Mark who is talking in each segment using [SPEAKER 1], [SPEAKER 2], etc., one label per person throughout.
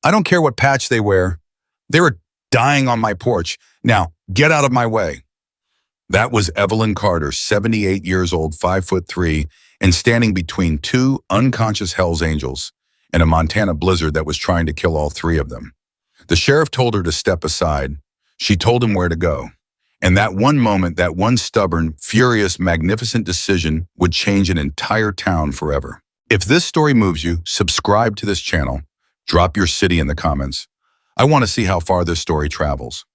[SPEAKER 1] I don't care what patch they wear. They were dying on my porch. Now, get out of my way. That was Evelyn Carter, 78 years old, 5'3", and standing between two unconscious Hells Angels and a Montana blizzard that was trying to kill all three of them. The sheriff told her to step aside. She told him where to go. And that one moment, that one stubborn, furious, magnificent decision would change an entire town forever. If this story moves you, subscribe to this channel. Drop your city in the comments. I want to see how far this story travels.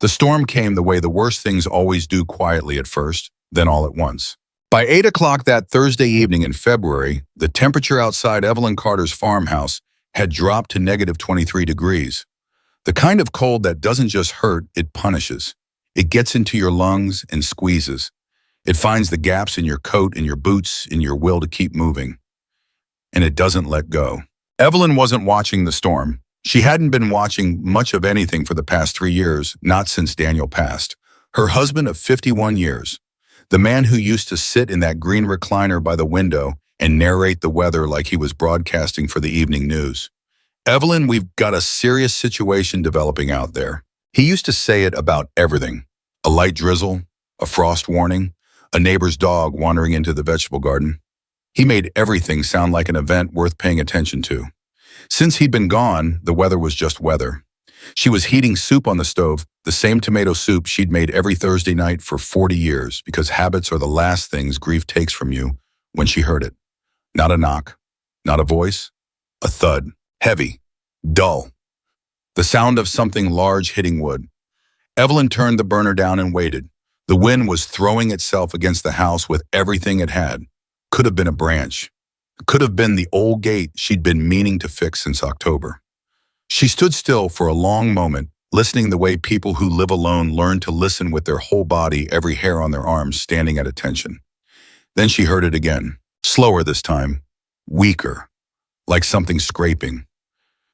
[SPEAKER 1] The storm came the way the worst things always do, quietly at first, then all at once. By 8 o'clock that Thursday evening in February, the temperature outside Evelyn Carter's farmhouse had dropped to -23 degrees. The kind of cold that doesn't just hurt, it punishes. It gets into your lungs and squeezes. It finds the gaps in your coat, in your boots, in your will to keep moving. And it doesn't let go. Evelyn wasn't watching the storm. She hadn't been watching much of anything for the past 3 years, not since Daniel passed. Her husband of 51 years, the man who used to sit in that green recliner by the window and narrate the weather like he was broadcasting for the evening news. Evelyn, we've got a serious situation developing out there. He used to say it about everything. A light drizzle, a frost warning, a neighbor's dog wandering into the vegetable garden. He made everything sound like an event worth paying attention to. Since he'd been gone, the weather was just weather. She was heating soup on the stove, the same tomato soup she'd made every Thursday night for 40 years, because habits are the last things grief takes from you when she heard it. Not a knock, not a voice, a thud, heavy, dull. The sound of something large hitting wood. Evelyn turned the burner down and waited. The wind was throwing itself against the house with everything it had. Could have been a branch. Could have been the old gate she'd been meaning to fix since October. She stood still for a long moment, listening the way people who live alone learn to listen with their whole body, every hair on their arms standing at attention. Then she heard it again, slower this time, weaker, like something scraping.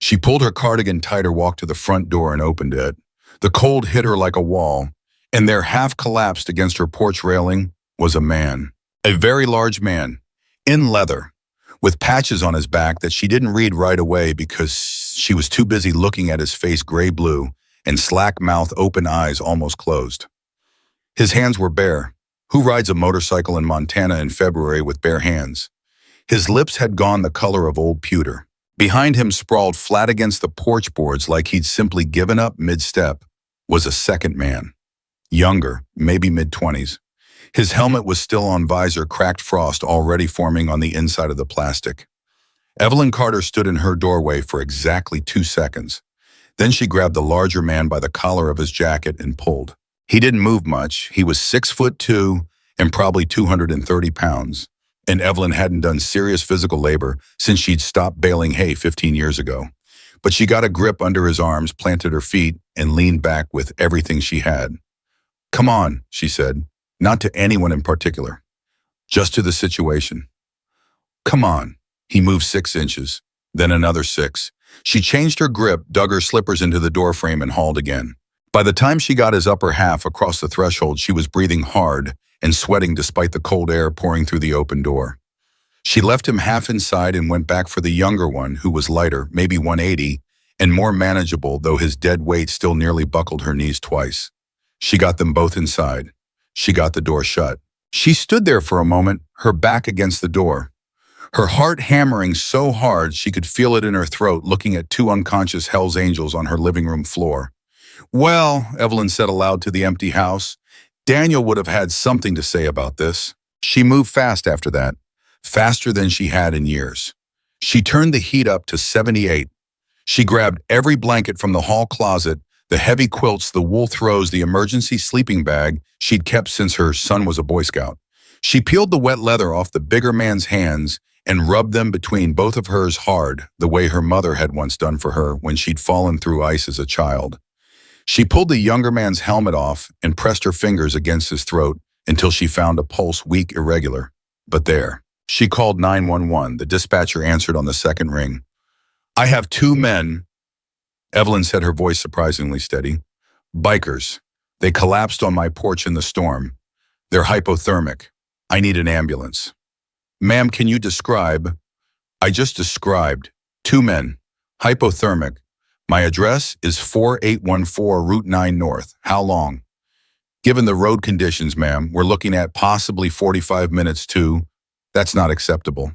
[SPEAKER 1] She pulled her cardigan tighter, walked to the front door and opened it. The cold hit her like a wall, and there, half collapsed against her porch railing, was a man. A very large man, in leather, with patches on his back that she didn't read right away because she was too busy looking at his face, gray-blue, and slack mouth, open eyes almost closed. His hands were bare. Who rides a motorcycle in Montana in February with bare hands? His lips had gone the color of old pewter. Behind him, sprawled flat against the porch boards like he'd simply given up mid-step, was a second man. Younger, maybe mid-20s. His helmet was still on visor, cracked frost already forming on the inside of the plastic. Evelyn Carter stood in her doorway for exactly 2 seconds. Then she grabbed the larger man by the collar of his jacket and pulled. He didn't move much. He was 6'2" and probably 230 pounds. And Evelyn hadn't done serious physical labor since she'd stopped baling hay 15 years ago. But she got a grip under his arms, planted her feet, and leaned back with everything she had. "Come on," she said. Not to anyone in particular, just to the situation. "Come on." He moved 6 inches, then another 6. She changed her grip, dug her slippers into the doorframe, and hauled again. By the time she got his upper half across the threshold, she was breathing hard and sweating despite the cold air pouring through the open door. She left him half inside and went back for the younger one, who was lighter, maybe 180, and more manageable, though his dead weight still nearly buckled her knees twice. She got them both inside. She got the door shut. She stood there for a moment, her back against the door, her heart hammering so hard she could feel it in her throat, looking at 2 unconscious Hells Angels on her living room floor. "Well," Evelyn said aloud to the empty house, "Daniel would have had something to say about this." She moved fast after that, faster than she had in years. She turned the heat up to 78. She grabbed every blanket from the hall closet, the heavy quilts, the wool throws, the emergency sleeping bag she'd kept since her son was a Boy Scout. She peeled the wet leather off the bigger man's hands and rubbed them between both of hers hard, the way her mother had once done for her when she'd fallen through ice as a child. She pulled the younger man's helmet off and pressed her fingers against his throat until she found a pulse weak, irregular. But there. She called 911. The dispatcher answered on the second ring. "I have 2 men," Evelyn said, her voice surprisingly steady. "Bikers. They collapsed on my porch in the storm. They're hypothermic. I need an ambulance." "Ma'am, can you describe?" "I just described. 2 men. Hypothermic. My address is 4814 Route 9 North. How long? Given the road conditions, ma'am, we're looking at possibly 45 minutes to. That's not acceptable.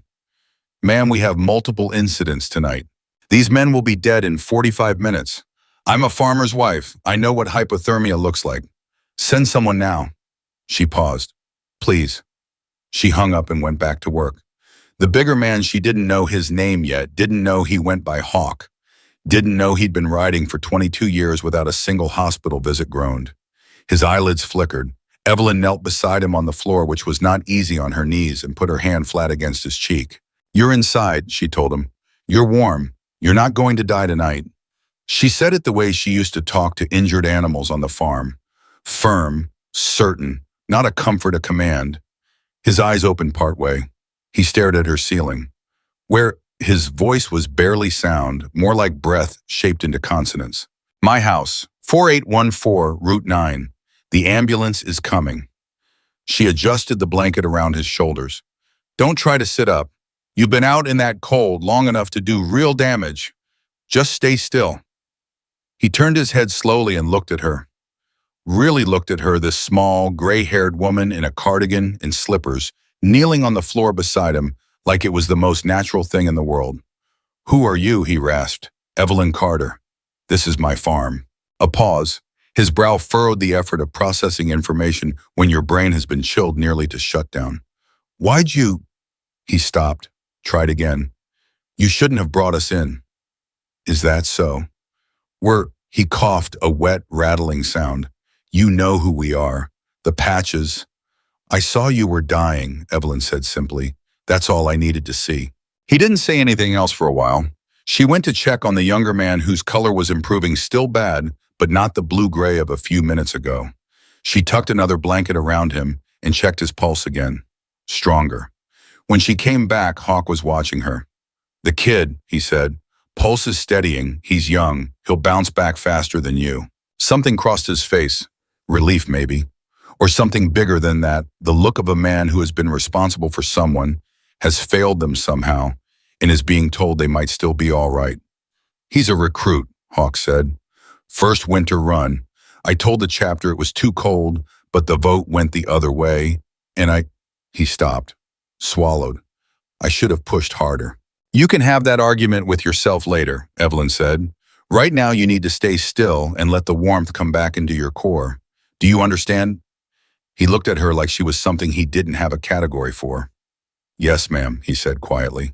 [SPEAKER 1] Ma'am, we have multiple incidents tonight. These men will be dead in 45 minutes. I'm a farmer's wife. I know what hypothermia looks like. Send someone now. She paused. Please. She hung up and went back to work. The bigger man, she didn't know his name yet, didn't know he went by Hawk, didn't know he'd been riding for 22 years without a single hospital visit, groaned. His eyelids flickered. Evelyn knelt beside him on the floor, which was not easy on her knees, and put her hand flat against his cheek. You're inside, she told him. You're warm. You're not going to die tonight. She said it the way she used to talk to injured animals on the farm. Firm, certain, not a comfort, a command. His eyes opened partway. He stared at her ceiling, where his voice was barely sound, more like breath shaped into consonants. My house, 4814 Route 9. The ambulance is coming. She adjusted the blanket around his shoulders. Don't try to sit up. You've been out in that cold long enough to do real damage. Just stay still. He turned his head slowly and looked at her. Really looked at her, this small, gray-haired woman in a cardigan and slippers, kneeling on the floor beside him like it was the most natural thing in the world. Who are you? He rasped. Evelyn Carter. This is my farm. A pause. His brow furrowed the effort of processing information when your brain has been chilled nearly to shutdown. Why'd you? He stopped. Tried again. You shouldn't have brought us in. Is that so? He coughed, a wet, rattling sound. You know who we are. The patches. I saw you were dying, Evelyn said simply. That's all I needed to see. He didn't say anything else for a while. She went to check on the younger man whose color was improving, still bad, but not the blue-gray of a few minutes ago. She tucked another blanket around him and checked his pulse again. Stronger. When she came back, Hawk was watching her. The kid, he said. Pulse is steadying. He's young. He'll bounce back faster than you. Something crossed his face. Relief, maybe. Or something bigger than that, the look of a man who has been responsible for someone, has failed them somehow, and is being told they might still be all right. He's a recruit, Hawk said. First winter run. I told the chapter it was too cold, but the vote went the other way, and He stopped, swallowed. I should have pushed harder. You can have that argument with yourself later, Evelyn said. Right now you need to stay still and let the warmth come back into your core. Do you understand? He looked at her like she was something he didn't have a category for. Yes, ma'am, he said quietly.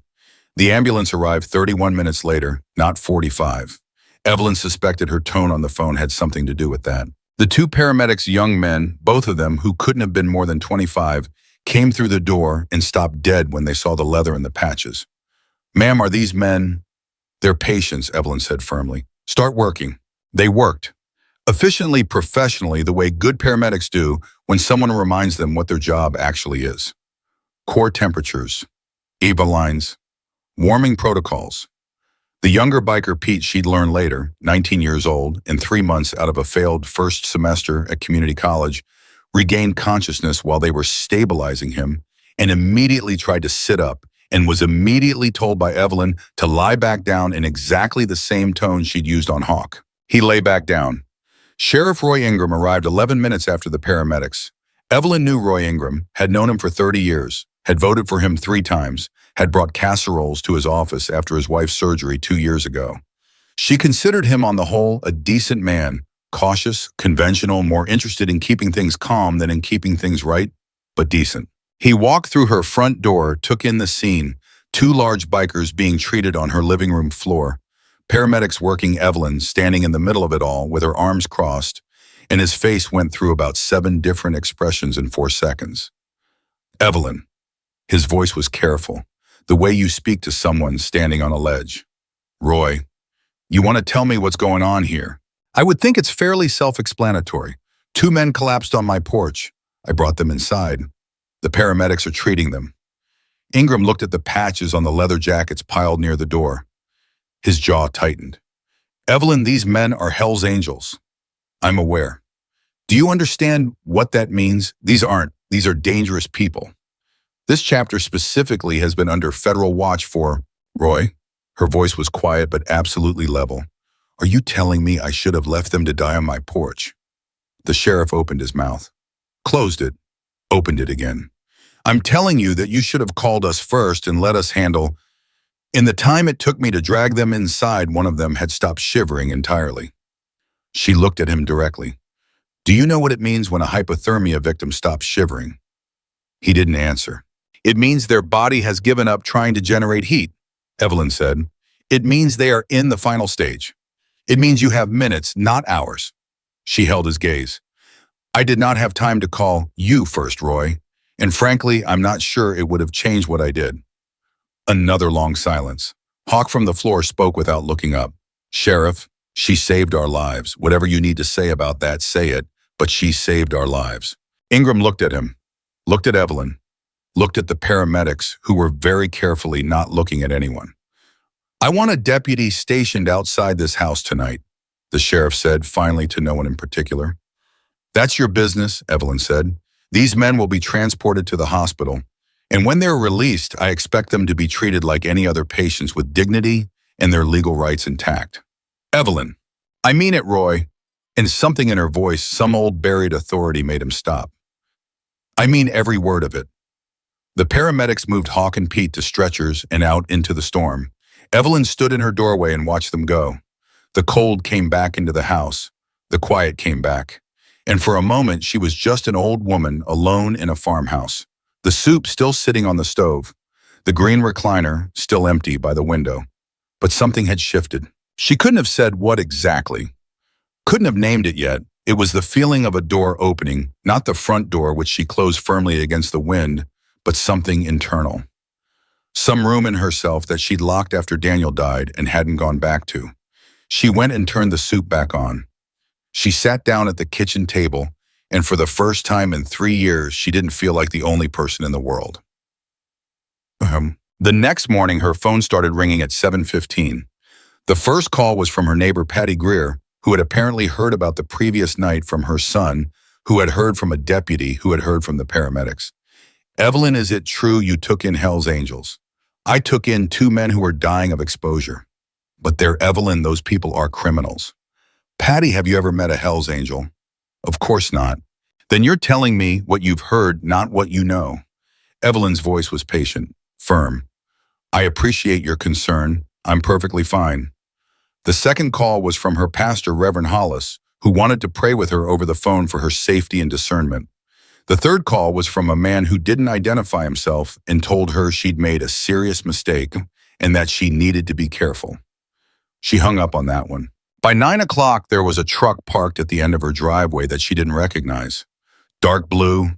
[SPEAKER 1] The ambulance arrived 31 minutes later, not 45. Evelyn suspected her tone on the phone had something to do with that. The two paramedics, young men, both of them who couldn't have been more than 25, came through the door and stopped dead when they saw the leather and the patches. Ma'am, are these men? They're patients, Evelyn said firmly. Start working. They worked. Efficiently, professionally, the way good paramedics do when someone reminds them what their job actually is. Core temperatures, EVA lines, warming protocols. The younger biker Pete, she'd learn later, 19 years old and 3 months out of a failed first semester at community college, regained consciousness while they were stabilizing him and immediately tried to sit up and was immediately told by Evelyn to lie back down in exactly the same tone she'd used on Hawk. He lay back down. Sheriff Roy Ingram arrived 11 minutes after the paramedics. Evelyn knew Roy Ingram, had known him for 30 years, had voted for him 3 times, had brought casseroles to his office after his wife's surgery 2 years ago. She considered him on the whole a decent man, cautious, conventional, more interested in keeping things calm than in keeping things right, but decent. He walked through her front door, took in the scene, 2 large bikers being treated on her living room floor, paramedics working Evelyn standing in the middle of it all with her arms crossed, and his face went through about 7 different expressions in 4 seconds. Evelyn. His voice was careful, the way you speak to someone standing on a ledge. Roy, you want to tell me what's going on here? I would think it's fairly self-explanatory. 2 men collapsed on my porch. I brought them inside. The paramedics are treating them. Ingram looked at the patches on the leather jackets piled near the door. His jaw tightened. Evelyn, these men are Hell's Angels. I'm aware. Do you understand what that means? These are dangerous people. This chapter specifically has been under federal watch for, Roy, her voice was quiet but absolutely level, Are you telling me I should have left them to die on my porch? The sheriff opened his mouth, closed it, opened it again. I'm telling you that you should have called us first and let us handle. In the time it took me to drag them inside, one of them had stopped shivering entirely. She looked at him directly. Do you know what it means when a hypothermia victim stops shivering? He didn't answer. It means their body has given up trying to generate heat, Evelyn said. It means they are in the final stage. It means you have minutes, not hours. She held his gaze. I did not have time to call you first, Roy, and frankly, I'm not sure it would have changed what I did. Another long silence. Hawk from the floor spoke without looking up. Sheriff, she saved our lives. Whatever you need to say about that, say it, but she saved our lives. Ingram looked at him, looked at Evelyn, looked at the paramedics who were very carefully not looking at anyone. I want a deputy stationed outside this house tonight, the sheriff said, finally to no one in particular. That's your business, Evelyn said. These men will be transported to the hospital, and when they're released, I expect them to be treated like any other patients with dignity and their legal rights intact. Evelyn, I mean it, Roy. And something in her voice, some old buried authority made him stop. I mean every word of it. The paramedics moved Hawk and Pete to stretchers and out into the storm. Evelyn stood in her doorway and watched them go. The cold came back into the house. The quiet came back. And for a moment, she was just an old woman alone in a farmhouse. The soup still sitting on the stove. The green recliner still empty by the window. But something had shifted. She couldn't have said what exactly. Couldn't have named it yet. It was the feeling of a door opening, not the front door which she closed firmly against the wind, but something internal. Some room in herself that she'd locked after Daniel died and hadn't gone back to. She went and turned the soup back on. She sat down at the kitchen table, and for the first time in 3 years, she didn't feel like the only person in the world. The next morning, her phone started ringing at 7:15. The first call was from her neighbor Patty Greer, who had apparently heard about the previous night from her son, who had heard from a deputy who had heard from the paramedics. Evelyn, is it true you took in Hell's Angels? I took in 2 men who were dying of exposure. But they're Evelyn, those people are criminals. Patty, have you ever met a Hell's Angel? Of course not. Then you're telling me what you've heard, not what you know. Evelyn's voice was patient, firm. I appreciate your concern. I'm perfectly fine. The second call was from her pastor, Reverend Hollis, who wanted to pray with her over the phone for her safety and discernment. The third call was from a man who didn't identify himself and told her she'd made a serious mistake and that she needed to be careful. She hung up on that one. By 9 o'clock, there was a truck parked at the end of her driveway that she didn't recognize. Dark blue,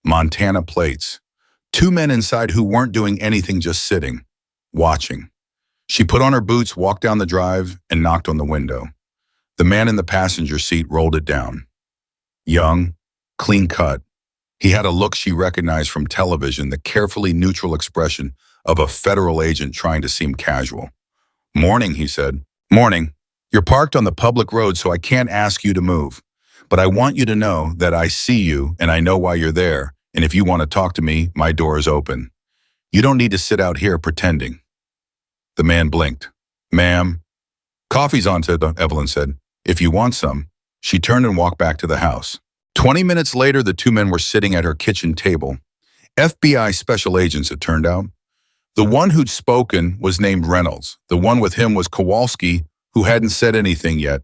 [SPEAKER 1] Montana plates. 2 men inside who weren't doing anything, just sitting, watching. She put on her boots, walked down the drive, and knocked on the window. The man in the passenger seat rolled it down. Young, clean cut. He had a look she recognized from television, the carefully neutral expression of a federal agent trying to seem casual. Morning, he said. Morning. You're parked on the public road, so I can't ask you to move. But I want you to know that I see you and I know why you're there. And if you want to talk to me, my door is open. You don't need to sit out here pretending. The man blinked. Ma'am. Coffee's on, Evelyn said. If you want some. She turned and walked back to the house. 20 minutes later, the 2 men were sitting at her kitchen table. FBI special agents, it turned out. The one who'd spoken was named Reynolds. The one with him was Kowalski, who hadn't said anything yet,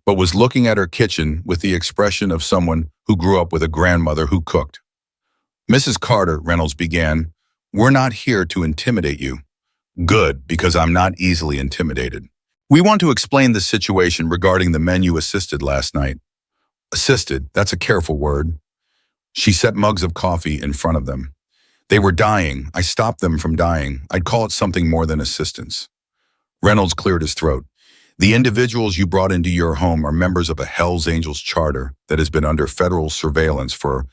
[SPEAKER 1] but was looking at her kitchen with the expression of someone who grew up with a grandmother who cooked. Mrs. Carter, Reynolds began, we're not here to intimidate you. Good, because I'm not easily intimidated. We want to explain the situation regarding the men you assisted last night. Assisted, that's a careful word. She set mugs of coffee in front of them. They were dying. I stopped them from dying. I'd call it something more than assistance. Reynolds cleared his throat. The individuals you brought into your home are members of a Hell's Angels charter that has been under federal surveillance for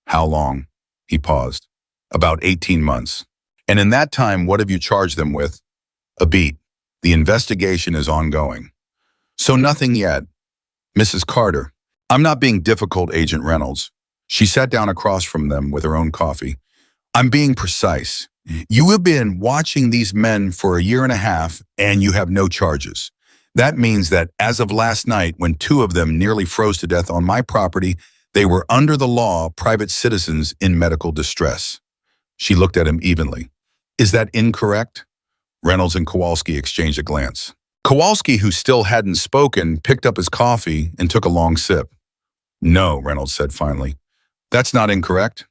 [SPEAKER 1] how long? He paused. About 18 months. And in that time, what have you charged them with? A beat. The investigation is ongoing. So nothing yet. Mrs. Carter. I'm not being difficult, Agent Reynolds. She sat down across from them with her own coffee. I'm being precise. You have been watching these men for a year and a half, and you have no charges. That means that as of last night, when two of them nearly froze to death on my property, they were under the law private citizens in medical distress. She looked at him evenly. Is that incorrect? Reynolds and Kowalski exchanged a glance. Kowalski, who still hadn't spoken, picked up his coffee and took a long sip. No, Reynolds said finally. That's not incorrect.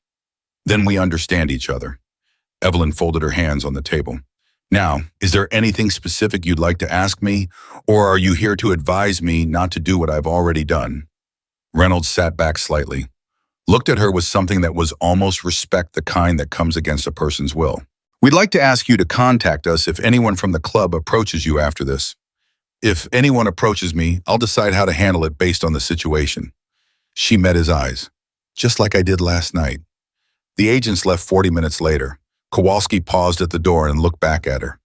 [SPEAKER 1] Then we understand each other. Evelyn folded her hands on the table. Now, is there anything specific you'd like to ask me, or are you here to advise me not to do what I've already done? Reynolds sat back slightly, looked at her with something that was almost respect, the kind that comes against a person's will. We'd like to ask you to contact us if anyone from the club approaches you after this. If anyone approaches me, I'll decide how to handle it based on the situation. She met his eyes, just like I did last night. The agents left 40 minutes later. Kowalski paused at the door and looked back at her.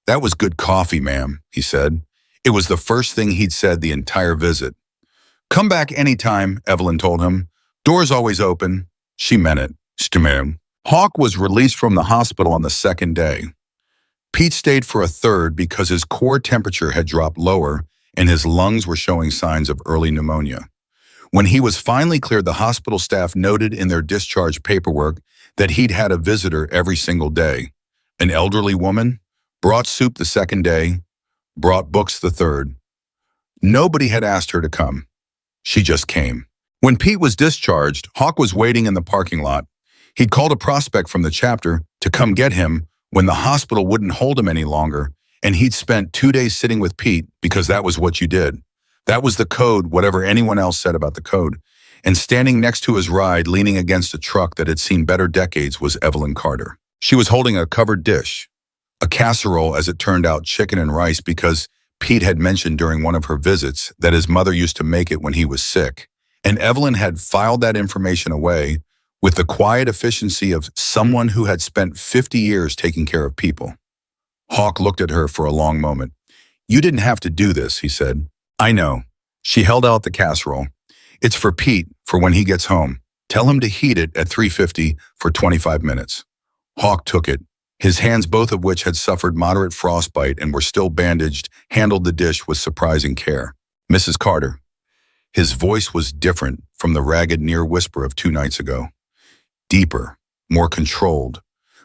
[SPEAKER 1] That was good coffee, ma'am, he said. It was the first thing he'd said the entire visit. Come back anytime, Evelyn told him. Door's always open. She meant it. Ma'am. Hawk was released from the hospital on the second day. Pete stayed for a third because his core temperature had dropped lower and his lungs were showing signs of early pneumonia. When he was finally cleared, the hospital staff noted in their discharge paperwork that he'd had a visitor every single day. An elderly woman, brought soup the second day, brought books the third. Nobody had asked her to come. She just came. When Pete was discharged, Hawk was waiting in the parking lot. He'd called a prospect from the chapter to come get him when the hospital wouldn't hold him any longer, and he'd spent 2 days sitting with Pete because that was what you did. That was the code, whatever anyone else said about the code. And standing next to his ride, leaning against a truck that had seen better decades, was Evelyn Carter. She was holding a covered dish, a casserole, as it turned out, chicken and rice, because Pete had mentioned during one of her visits that his mother used to make it when he was sick. And Evelyn had filed that information away with the quiet efficiency of someone who had spent 50 years taking care of people. Hawk looked at her for a long moment. You didn't have to do this, he said. I know. She held out the casserole. It's for Pete, for when he gets home. Tell him to heat it at 350 for 25 minutes. Hawk took it. His hands, both of which had suffered moderate frostbite and were still bandaged, handled the dish with surprising care. Mrs. Carter. His voice was different from the ragged near whisper of 2 nights ago. Deeper, more controlled.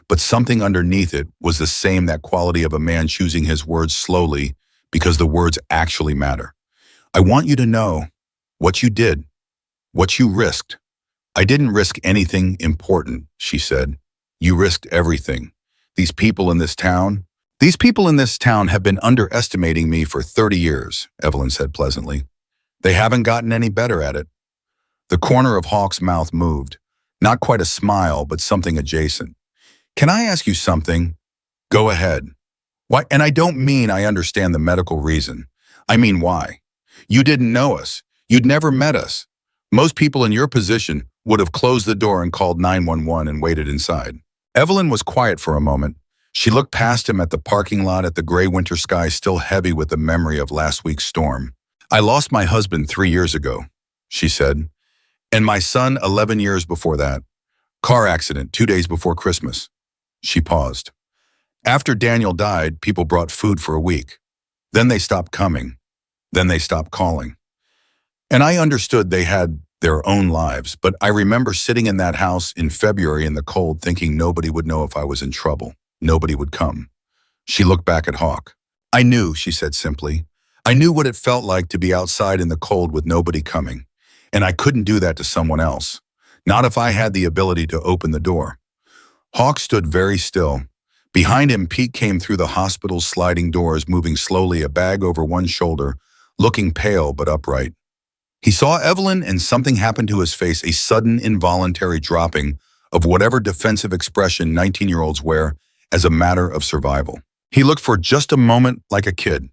[SPEAKER 1] But something underneath it was the same, that quality of a man choosing his words slowly because the words actually matter. I want you to know what you did, what you risked. I didn't risk anything important, she said. You risked everything. These people in this town have been underestimating me for 30 years, Evelyn said pleasantly. They haven't gotten any better at it. The corner of Hawk's mouth moved. Not quite a smile, but something adjacent. Can I ask you something? Go ahead. Why? And I don't mean I understand the medical reason. I mean why? You didn't know us. You'd never met us. Most people in your position would have closed the door and called 911 and waited inside. Evelyn was quiet for a moment. She looked past him at the parking lot, at the gray winter sky still heavy with the memory of last week's storm. I lost my husband 3 years ago, she said, and my son 11 years before that. Car accident 2 days before Christmas. She paused. After Daniel died, people brought food for a week. Then they stopped coming. Then they stopped calling. And I understood they had their own lives, but I remember sitting in that house in February in the cold thinking nobody would know if I was in trouble. Nobody would come. She looked back at Hawk. I knew, she said simply. I knew what it felt like to be outside in the cold with nobody coming. And I couldn't do that to someone else. Not if I had the ability to open the door. Hawk stood very still. Behind him, Pete came through the hospital's sliding doors, moving slowly, a bag over one shoulder, looking pale but upright. He saw Evelyn and something happened to his face, a sudden involuntary dropping of whatever defensive expression 19-year-olds wear as a matter of survival. He looked for just a moment like a kid.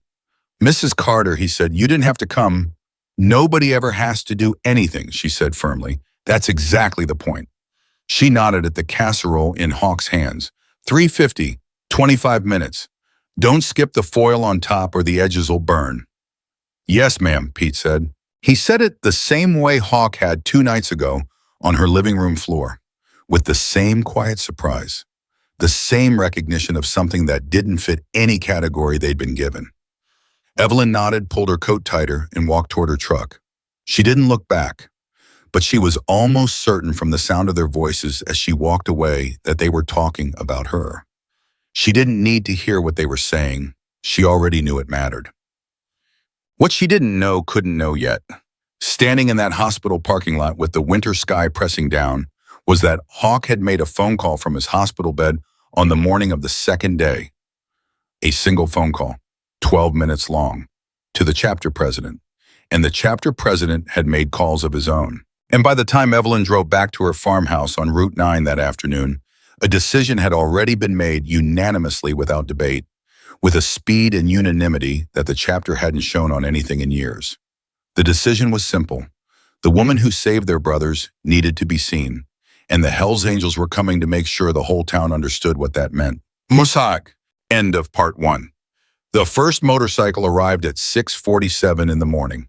[SPEAKER 1] Mrs. Carter, he said, you didn't have to come. Nobody ever has to do anything, she said firmly. That's exactly the point. She nodded at the casserole in Hawk's hands. 350, 25 minutes. Don't skip the foil on top or the edges will burn. Yes, ma'am, Pete said. He said it the same way Hawk had 2 nights ago on her living room floor, with the same quiet surprise, the same recognition of something that didn't fit any category they'd been given. Evelyn nodded, pulled her coat tighter, and walked toward her truck. She didn't look back, but she was almost certain from the sound of their voices as she walked away that they were talking about her. She didn't need to hear what they were saying. She already knew it mattered. What she didn't know couldn't know yet. Standing in that hospital parking lot with the winter sky pressing down was that Hawk had made a phone call from his hospital bed on the morning of the second day. A single phone call, 12 minutes long, to the chapter president. And the chapter president had made calls of his own. And by the time Evelyn drove back to her farmhouse on Route 9 that afternoon, a decision had already been made unanimously without debate, with a speed and unanimity that the chapter hadn't shown on anything in years. The decision was simple. The woman who saved their brothers needed to be seen, and the Hells Angels were coming to make sure the whole town understood what that meant. Musag. End of part 1. The first motorcycle arrived at 6:47 in the morning.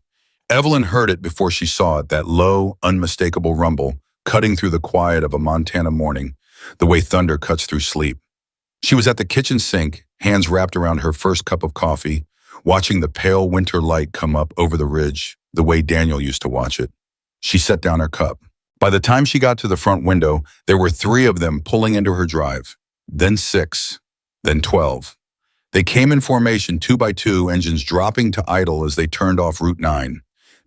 [SPEAKER 1] Evelyn heard it before she saw it, that low, unmistakable rumble cutting through the quiet of a Montana morning, the way thunder cuts through sleep. She was at the kitchen sink, hands wrapped around her first cup of coffee, watching the pale winter light come up over the ridge, the way Daniel used to watch it. She set down her cup. By the time she got to the front window, there were 3 of them pulling into her drive, then 6, then 12. They came in formation 2 by 2, engines dropping to idle as they turned off Route 9.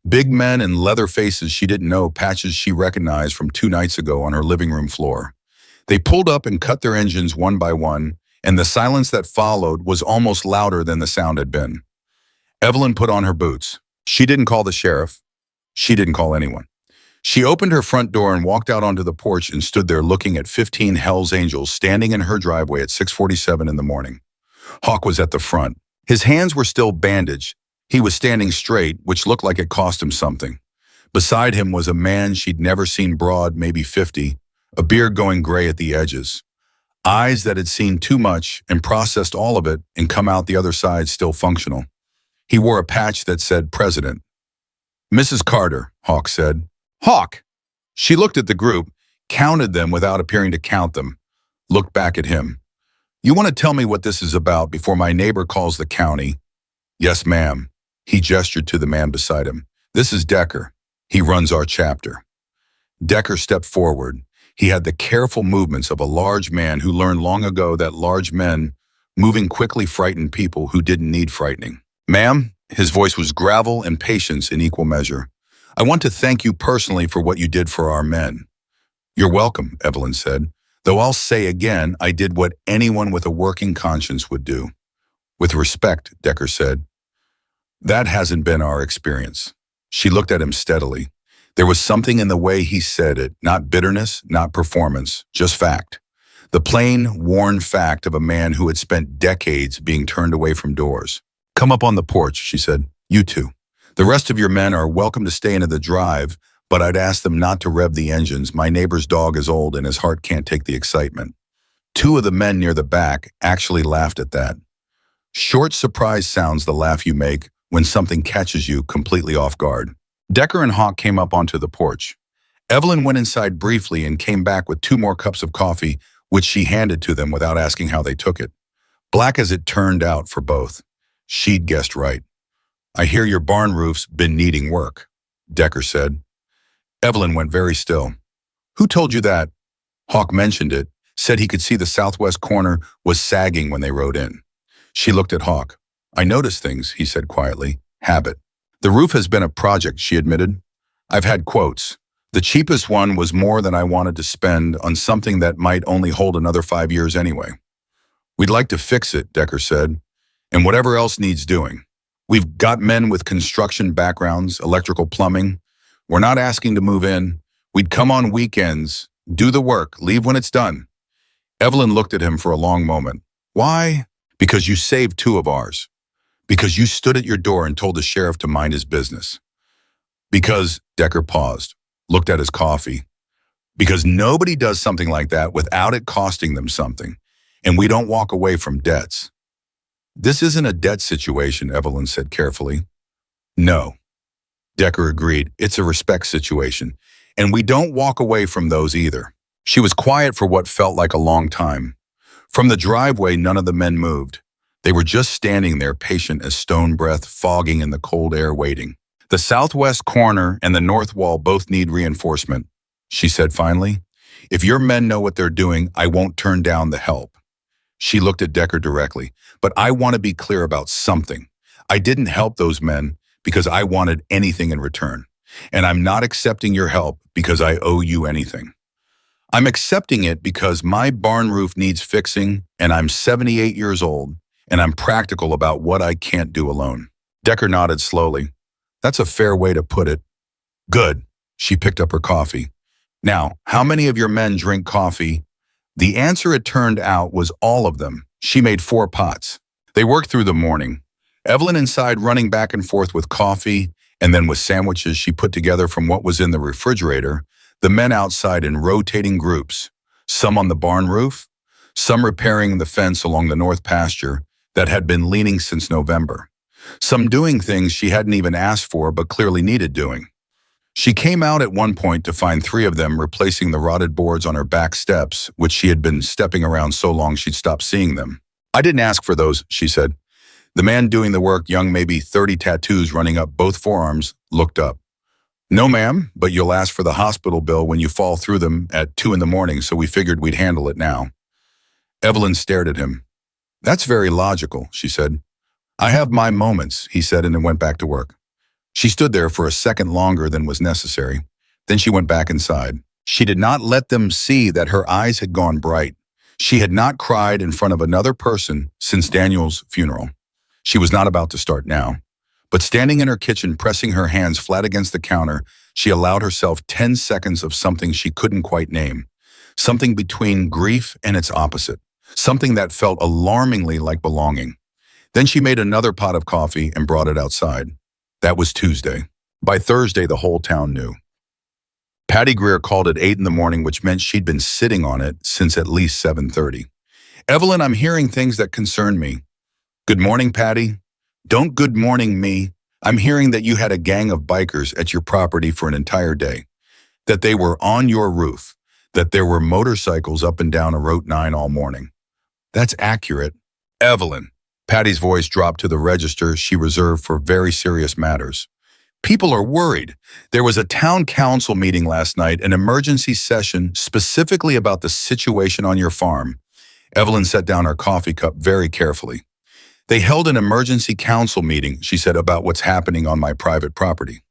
[SPEAKER 1] Big men and leather faces she didn't know, patches she recognized from 2 nights ago on her living room floor. They pulled up and cut their engines one by one, and the silence that followed was almost louder than the sound had been. Evelyn put on her boots. She didn't call the sheriff. She didn't call anyone. She opened her front door and walked out onto the porch and stood there looking at 15 Hells Angels standing in her driveway at 6:47 in the morning. Hawk was at the front. His hands were still bandaged. He was standing straight, which looked like it cost him something. Beside him was a man she'd never seen, broad, maybe 50, a beard going gray at the edges. Eyes that had seen too much and processed all of it and come out the other side still functional. He wore a patch that said President. "Mrs. Carter," Hawk said. "Hawk!" She looked at the group, counted them without appearing to count them, looked back at him. "You want to tell me what this is about before my neighbor calls the county?" "Yes, ma'am." He gestured to the man beside him. "This is Decker. He runs our chapter." Decker stepped forward. He had the careful movements of a large man who learned long ago that large men moving quickly frightened people who didn't need frightening. "Ma'am," his voice was gravel and patience in equal measure, "I want to thank you personally for what you did for our men." "You're welcome," Evelyn said, "though I'll say again, I did what anyone with a working conscience would do." "With respect," Decker said. "That hasn't been our experience." She looked at him steadily. There was something in the way he said it, not bitterness, not performance, just fact. The plain, worn fact of a man who had spent decades being turned away from doors. "Come up on the porch," she said. "You two. The rest of your men are welcome to stay into the drive, but I'd ask them not to rev the engines. My neighbor's dog is old and his heart can't take the excitement." 2 of the men near the back actually laughed at that. Short surprise sounds the laugh you make when something catches you completely off guard. Decker and Hawk came up onto the porch. Evelyn went inside briefly and came back with 2 more cups of coffee, which she handed to them without asking how they took it. Black as it turned out for both. She'd guessed right. "I hear your barn roof's been needing work," Decker said. Evelyn went very still. "Who told you that?" Hawk mentioned it, said he could see the southwest corner was sagging when they rode in. She looked at Hawk. "I noticed things," he said quietly. "Habit." "The roof has been a project," she admitted. "I've had quotes. The cheapest one was more than I wanted to spend on something that might only hold another 5 years anyway." "We'd like to fix it," Decker said, "and whatever else needs doing. We've got men with construction backgrounds, electrical, plumbing. We're not asking to move in. We'd come on weekends, do the work, leave when it's done." Evelyn looked at him for a long moment. "Why?" "Because you saved 2 of ours. Because you stood at your door and told the sheriff to mind his business. Because," Decker paused, looked at his coffee, "because nobody does something like that without it costing them something, and we don't walk away from debts." "This isn't a debt situation," Evelyn said carefully. "No," Decker agreed, "it's a respect situation, and we don't walk away from those either." She was quiet for what felt like a long time. From the driveway, none of the men moved. They were just standing there, patient as stone breath, fogging in the cold air, waiting. The southwest corner and the north wall both need reinforcement, she said finally. If your men know what they're doing, I won't turn down the help. She looked at Decker directly. But I want to be clear about something. I didn't help those men because I wanted anything in return. And I'm not accepting your help because I owe you anything. I'm accepting it because my barn roof needs fixing, and I'm 78 years old, and I'm practical about what I can't do alone. Decker nodded slowly. That's a fair way to put it. Good. She picked up her coffee. Now, how many of your men drink coffee? The answer, it turned out, was all of them. She made 4 pots. They worked through the morning. Evelyn inside running back and forth with coffee, and then with sandwiches she put together from what was in the refrigerator, the men outside in rotating groups, some on the barn roof, some repairing the fence along the north pasture that had been leaning since November, some doing things she hadn't even asked for but clearly needed doing. She came out at one point to find 3 of them replacing the rotted boards on her back steps, which she had been stepping around so long she'd stopped seeing them. I didn't ask for those, she said. The man doing the work, young, maybe 30 tattoos running up both forearms, looked up. No, ma'am, but you'll ask for the hospital bill when you fall through them at 2 in the morning, so we figured we'd handle it now. Evelyn stared at him. That's very logical, she said. I have my moments, he said, and then went back to work. She stood there for a second longer than was necessary. Then she went back inside. She did not let them see that her eyes had gone bright. She had not cried in front of another person since Daniel's funeral. She was not about to start now. But standing in her kitchen, pressing her hands flat against the counter, she allowed herself 10 seconds of something she couldn't quite name. Something between grief and its opposite. Something that felt alarmingly like belonging. Then she made another pot of coffee and brought it outside. That was Tuesday. By Thursday, the whole town knew. Patty Greer called at 8 in the morning, which meant she'd been sitting on it since at least 7:30. Evelyn, I'm hearing things that concern me. Good morning, Patty. Don't good morning me. I'm hearing that you had a gang of bikers at your property for an entire day. That they were on your roof. That there were motorcycles up and down a Route 9 all morning. That's accurate. Evelyn. Patty's voice dropped to the register she reserved for very serious matters. People are worried. There was a town council meeting last night, an emergency session specifically about the situation on your farm. Evelyn set down her coffee cup very carefully. They held an emergency council meeting, she said, about what's happening on my private property.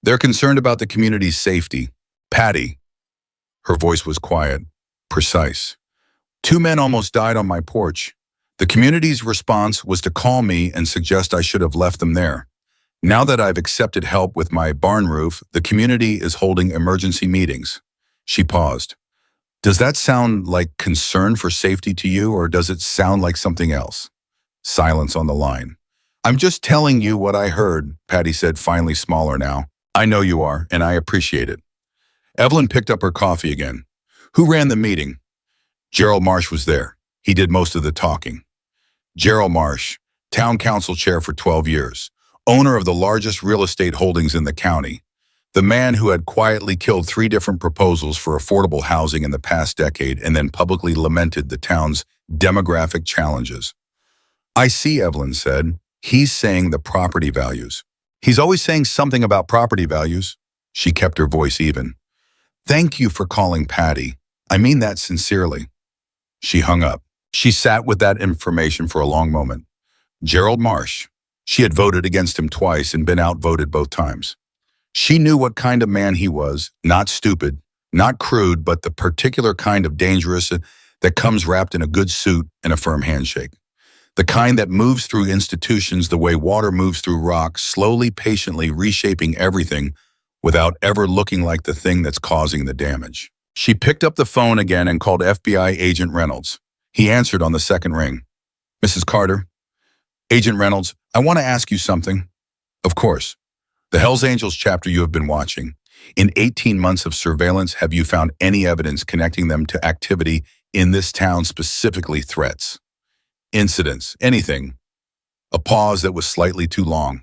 [SPEAKER 1] They're concerned about the community's safety. Patty. Her voice was quiet, precise. 2 men almost died on my porch. The community's response was to call me and suggest I should have left them there. Now that I've accepted help with my barn roof, the community is holding emergency meetings. She paused. Does that sound like concern for safety to you, or does it sound like something else? Silence on the line. I'm just telling you what I heard, Patty said, finally smaller now. I know you are, and I appreciate it. Evelyn picked up her coffee again. Who ran the meeting? Gerald Marsh was there. He did most of the talking. Gerald Marsh, town council chair for 12 years, owner of the largest real estate holdings in the county, the man who had quietly killed 3 different proposals for affordable housing in the past decade and then publicly lamented the town's demographic challenges. I see, Evelyn said. He's saying the property values. He's always saying something about property values. She kept her voice even. Thank you for calling Patty. I mean that sincerely. She hung up. She sat with that information for a long moment. Gerald Marsh. She had voted against him twice and been outvoted both times. She knew what kind of man he was, not stupid, not crude, but the particular kind of dangerous that comes wrapped in a good suit and a firm handshake. The kind that moves through institutions the way water moves through rock, slowly, patiently reshaping everything without ever looking like the thing that's causing the damage. She picked up the phone again and called FBI Agent Reynolds. He answered on the second ring. Mrs. Carter? Agent Reynolds, I want to ask you something. Of course. The Hells Angels chapter you have been watching. In 18 months of surveillance, have you found any evidence connecting them to activity in this town, specifically threats? Incidents, anything. A pause that was slightly too long.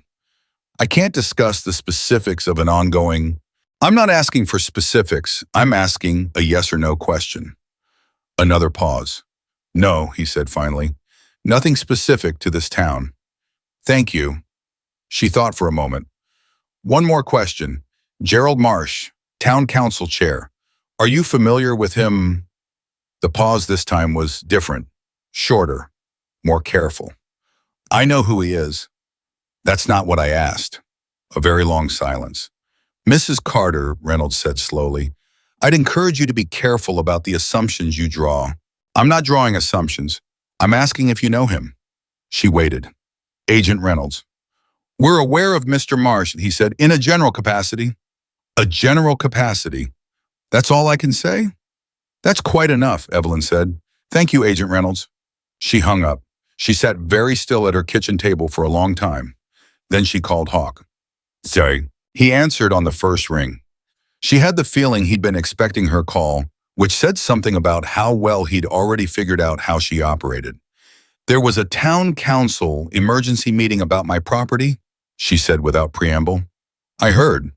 [SPEAKER 1] I can't discuss the specifics of an ongoing... I'm not asking for specifics. I'm asking a yes or no question. Another pause. No, he said finally. Nothing specific to this town. Thank you. She thought for a moment. One more question. Gerald Marsh, town council chair. Are you familiar with him? The pause this time was different, shorter, more careful. I know who he is. That's not what I asked. A very long silence. Mrs. Carter, Reynolds said slowly, I'd encourage you to be careful about the assumptions you draw. I'm not drawing assumptions. I'm asking if you know him. She waited. Agent Reynolds. We're aware of Mr. Marsh, he said, in a general capacity. A general capacity. That's all I can say? That's quite enough, Evelyn said. Thank you, Agent Reynolds. She hung up. She sat very still at her kitchen table for a long time. Then she called Hawk. Sorry. He answered on the first ring. She had the feeling he'd been expecting her call, which said something about how well he'd already figured out how she operated. There was a town council emergency meeting about my property, she said without preamble. I heard.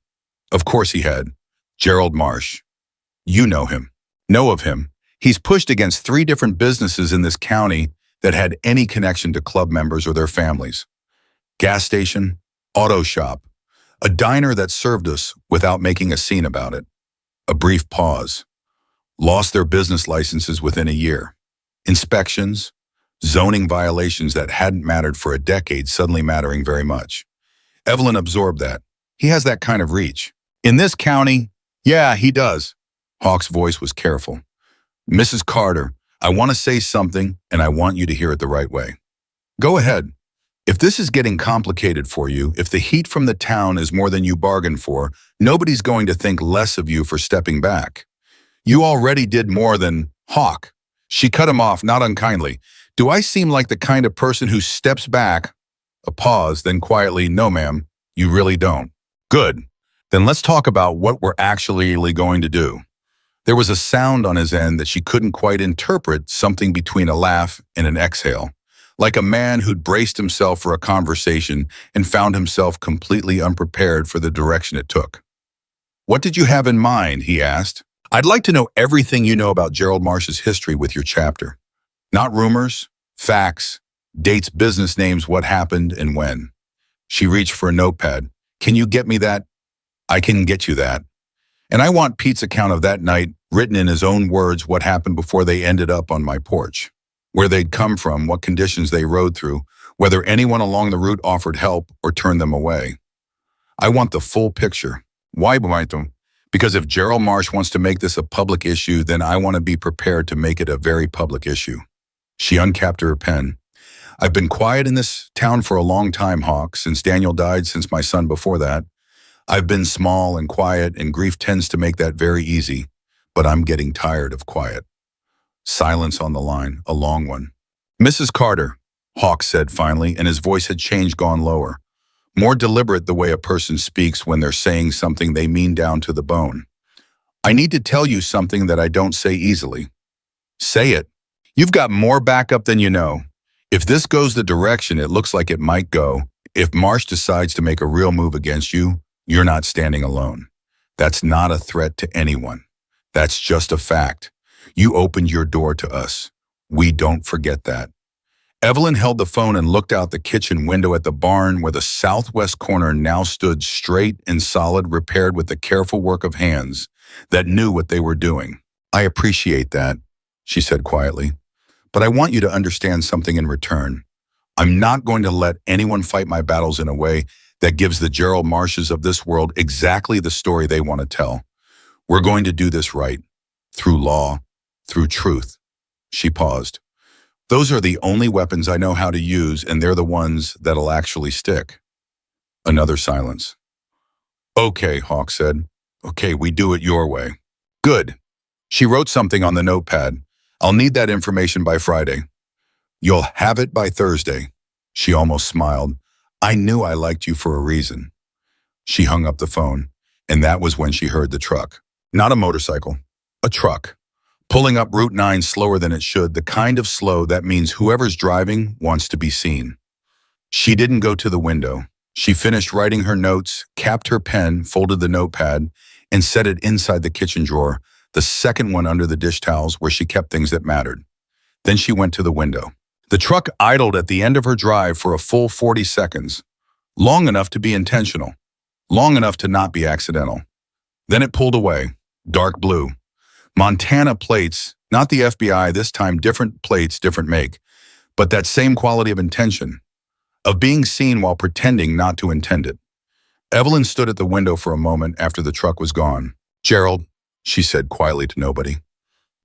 [SPEAKER 1] Of course he had. Gerald Marsh. You know him. Know of him. He's pushed against 3 different businesses in this county that had any connection to club members or their families. Gas station, auto shop, a diner that served us without making a scene about it. A brief pause. Lost their business licenses within a year. Inspections, zoning violations that hadn't mattered for a decade suddenly mattering very much. Evelyn absorbed that. He has that kind of reach. In this county, yeah, he does. Hawk's voice was careful. Mrs. Carter, I want to say something, and I want you to hear it the right way. Go ahead. If this is getting complicated for you, if the heat from the town is more than you bargained for, nobody's going to think less of you for stepping back. You already did more than Hawk. She cut him off, not unkindly. Do I seem like the kind of person who steps back? A pause, then quietly, no ma'am, you really don't. Good. Then let's talk about what we're actually going to do. There was a sound on his end that she couldn't quite interpret, something between a laugh and an exhale, like a man who'd braced himself for a conversation and found himself completely unprepared for the direction it took. What did you have in mind, he asked. I'd like to know everything you know about Gerald Marsh's history with your chapter. Not rumors, facts, dates, business names, what happened and when. She reached for a notepad. Can you get me that? I can get you that. And I want Pete's account of that night, written in his own words, what happened before they ended up on my porch, where they'd come from, what conditions they rode through, whether anyone along the route offered help or turned them away. I want the full picture. Why, Boito? Because if Gerald Marsh wants to make this a public issue, then I want to be prepared to make it a very public issue. She uncapped her pen. I've been quiet in this town for a long time, Hawk, since Daniel died, since my son before that. I've been small and quiet, and grief tends to make that very easy, but I'm getting tired of quiet. Silence on the line, a long one. Mrs. Carter, Hawk said finally, and his voice had changed, gone lower. More deliberate the way a person speaks when they're saying something they mean down to the bone. I need to tell you something that I don't say easily. Say it. You've got more backup than you know. If this goes the direction it looks like it might go, if Marsh decides to make a real move against you, you're not standing alone. That's not a threat to anyone. That's just a fact. You opened your door to us. We don't forget that. Evelyn held the phone and looked out the kitchen window at the barn where the southwest corner now stood straight and solid, repaired with the careful work of hands that knew what they were doing. I appreciate that, she said quietly, but I want you to understand something in return. I'm not going to let anyone fight my battles in a way that gives the Gerald Marshes of this world exactly the story they want to tell. We're going to do this right, through law, through truth. She paused. Those are the only weapons I know how to use, and they're the ones that'll actually stick. Another silence. Okay, Hawk said. Okay, we do it your way. Good. She wrote something on the notepad. I'll need that information by Friday. You'll have it by Thursday. She almost smiled. I knew I liked you for a reason. She hung up the phone, and that was when she heard the truck. Not a motorcycle, a truck. Pulling up Route 9 slower than it should, the kind of slow that means whoever's driving wants to be seen. She didn't go to the window. She finished writing her notes, capped her pen, folded the notepad, and set it inside the kitchen drawer, the second one under the dish towels where she kept things that mattered. Then she went to the window. The truck idled at the end of her drive for a full 40 seconds, long enough to be intentional, long enough to not be accidental. Then it pulled away, dark blue. Montana plates, not the FBI, this time different plates, different make, but that same quality of intention, of being seen while pretending not to intend it. Evelyn stood at the window for a moment after the truck was gone. "Gerald," she said quietly to nobody.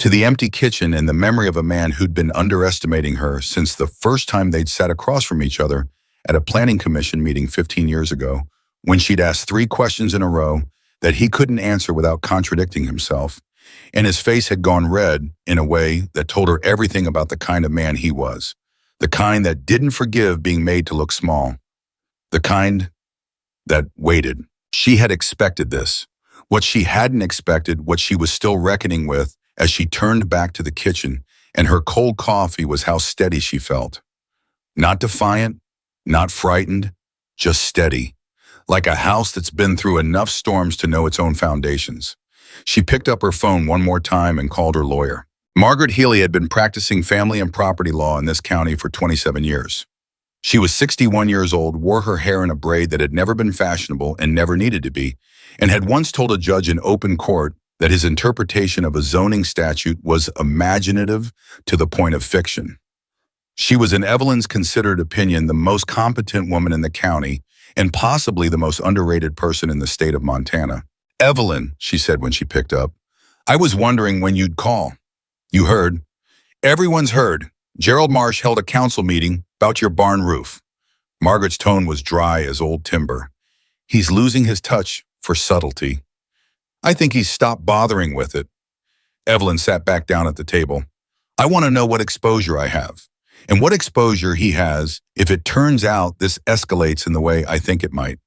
[SPEAKER 1] To the empty kitchen and the memory of a man who'd been underestimating her since the first time they'd sat across from each other at a planning commission meeting 15 years ago, when she'd asked 3 questions in a row that he couldn't answer without contradicting himself, and his face had gone red in a way that told her everything about the kind of man he was, the kind that didn't forgive being made to look small, the kind that waited. She had expected this. What she hadn't expected, what she was still reckoning with as she turned back to the kitchen, and her cold coffee was how steady she felt. Not defiant, not frightened, just steady, like a house that's been through enough storms to know its own foundations. She picked up her phone one more time and called her lawyer. Margaret Healy had been practicing family and property law in this county for 27 years. She was 61 years old, wore her hair in a braid that had never been fashionable and never needed to be, and had once told a judge in open court that his interpretation of a zoning statute was imaginative to the point of fiction. She was, in Evelyn's considered opinion, the most competent woman in the county and possibly the most underrated person in the state of Montana. "Evelyn," she said when she picked up, "I was wondering when you'd call." "You heard?" "Everyone's heard. Gerald Marsh held a council meeting about your barn roof." Margaret's tone was dry as old timber. "He's losing his touch for subtlety. I think he's stopped bothering with it." Evelyn sat back down at the table. "I want to know what exposure I have, and what exposure he has if it turns out this escalates in the way I think it might.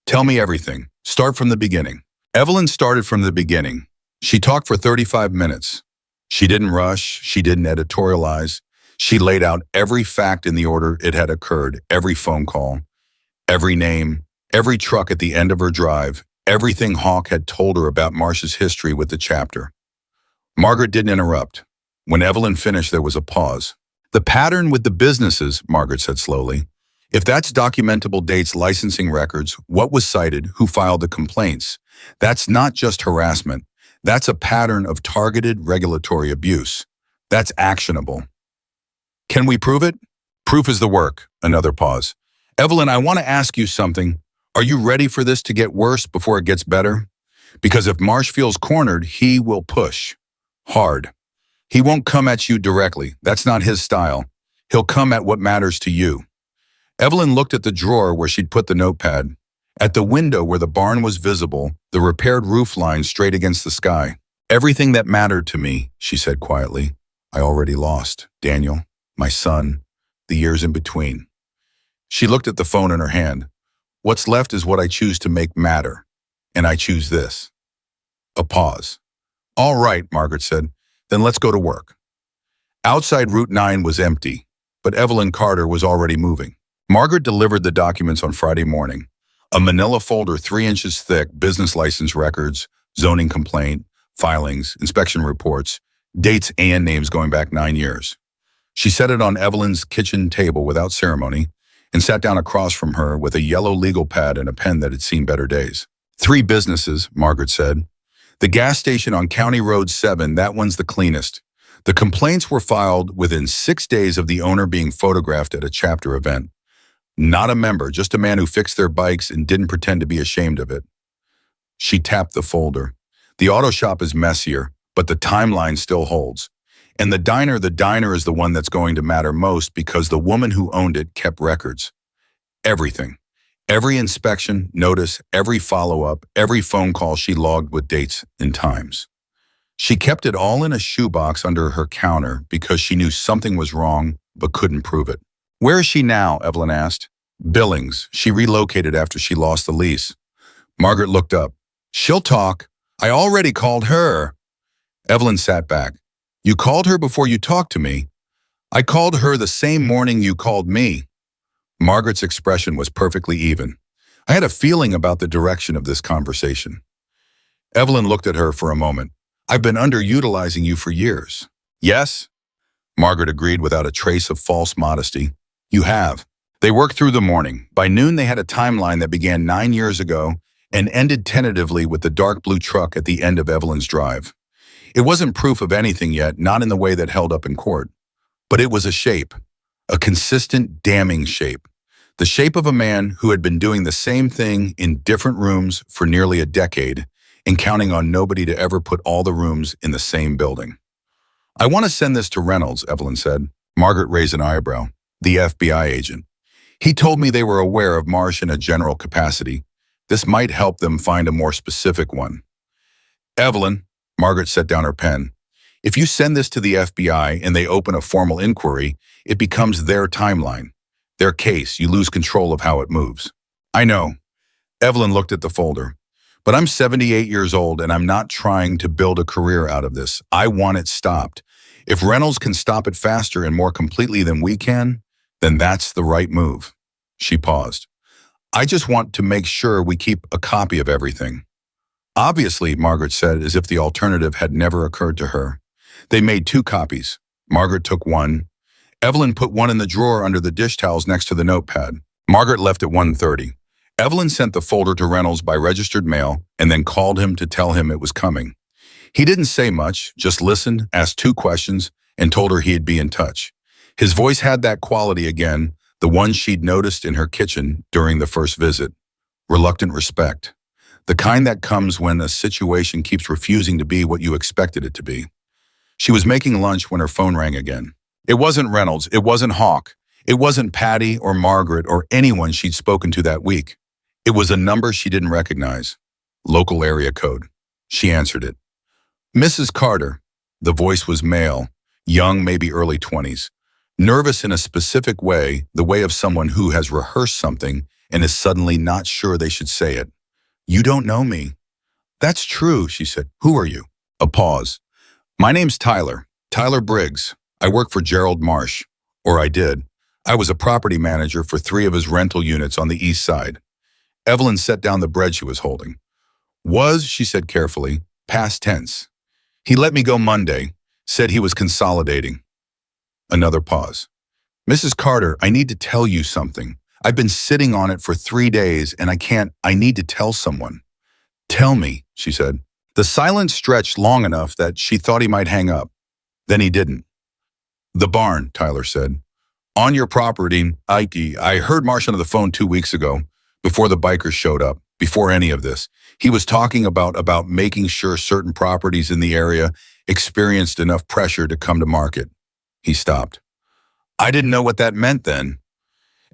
[SPEAKER 1] Tell me everything. Start from the beginning." Evelyn started from the beginning. She talked for 35 minutes. She didn't rush. She didn't editorialize. She laid out every fact in the order it had occurred, every phone call, every name, every truck at the end of her drive, everything Hawk had told her about Marsh's history with the chapter. Margaret didn't interrupt. When Evelyn finished, there was a pause. "The pattern with the businesses," Margaret said slowly. "If that's documentable dates, licensing records, what was cited, who filed the complaints, that's not just harassment. That's a pattern of targeted regulatory abuse. That's actionable. Can we prove it?" "Proof is the work." Another pause. "Evelyn, I want to ask you something. Are you ready for this to get worse before it gets better? Because if Marsh feels cornered, he will push. Hard. He won't come at you directly. That's not his style. He'll come at what matters to you." Evelyn looked at the drawer where she'd put the notepad, at the window where the barn was visible, the repaired roof line straight against the sky. "Everything that mattered to me," she said quietly, "I already lost. Daniel, my son, the years in between." She looked at the phone in her hand. "What's left is what I choose to make matter, and I choose this." A pause. "All right," Margaret said, "then let's go to work." Outside Route 9 was empty, but Evelyn Carter was already moving. Margaret delivered the documents on Friday morning. A manila folder 3 inches thick, business license records, zoning complaint, filings, inspection reports, dates and names going back 9 years. She set it on Evelyn's kitchen table without ceremony and sat down across from her with a yellow legal pad and a pen that had seen better days. 3 businesses, Margaret said. "The gas station on County Road 7, that one's the cleanest. The complaints were filed within 6 days of the owner being photographed at a chapter event. Not a member, just a man who fixed their bikes and didn't pretend to be ashamed of it." She tapped the folder. "The auto shop is messier, but the timeline still holds. And the diner is the one that's going to matter most because the woman who owned it kept records. Everything. Every inspection, notice, every follow-up, every phone call she logged with dates and times. She kept it all in a shoebox under her counter because she knew something was wrong but couldn't prove it." "Where is she now?" Evelyn asked. "Billings. She relocated after she lost the lease." Margaret looked up. "She'll talk. I already called her." Evelyn sat back. "You called her before you talked to me." "I called her the same morning you called me." Margaret's expression was perfectly even. "I had a feeling about the direction of this conversation." Evelyn looked at her for a moment. "I've been underutilizing you for years." "Yes?" Margaret agreed without a trace of false modesty. You have. They worked through the morning. By noon, they had a timeline that began 9 years ago and ended tentatively with the dark blue truck at the end of Evelyn's drive. It wasn't proof of anything yet, not in the way that held up in court. But it was a shape, a consistent, damning shape. The shape of a man who had been doing the same thing in different rooms for nearly a decade and counting on nobody to ever put all the rooms in the same building. I want to send this to Reynolds, Evelyn said. Margaret raised an eyebrow. The FBI agent. He told me they were aware of Marsh in a general capacity. This might help them find a more specific one. Evelyn, Margaret set down her pen. If you send this to the FBI and they open a formal inquiry, it becomes their timeline, their case. You lose control of how it moves. I know. Evelyn looked at the folder. But I'm 78 years old and I'm not trying to build a career out of this. I want it stopped. If Reynolds can stop it faster and more completely than we can, then that's the right move. She paused. I just want to make sure we keep a copy of everything. Obviously, Margaret said, as if the alternative had never occurred to her. They made 2 copies. Margaret took one. Evelyn put one in the drawer under the dish towels next to the notepad. Margaret left at 1:30. Evelyn sent the folder to Reynolds by registered mail and then called him to tell him it was coming. He didn't say much, just listened, asked 2 questions, and told her he'd be in touch. His voice had that quality again, the one she'd noticed in her kitchen during the first visit. Reluctant respect. The kind that comes when a situation keeps refusing to be what you expected it to be. She was making lunch when her phone rang again. It wasn't Reynolds, it wasn't Hawk, it wasn't Patty or Margaret or anyone she'd spoken to that week. It was a number she didn't recognize. Local area code. She answered it. Mrs. Carter. The voice was male, young, maybe early 20s. Nervous in a specific way, the way of someone who has rehearsed something and is suddenly not sure they should say it. You don't know me. That's true, she said. Who are you? A pause. My name's Tyler. Tyler Briggs. I work for Gerald Marsh. Or I did. I was a property manager for 3 of his rental units on the east side. Evelyn set down the bread she was holding. Was, she said carefully, past tense. He let me go Monday, said he was consolidating. Another pause. Mrs. Carter, I need to tell you something. I've been sitting on it for 3 days and I need to tell someone. Tell me, she said. The silence stretched long enough that she thought he might hang up. Then he didn't. The barn, Tyler said. On your property, I heard Marsh on the phone 2 weeks ago, before the bikers showed up, before any of this. He was talking about making sure certain properties in the area experienced enough pressure to come to market. He stopped. I didn't know what that meant then.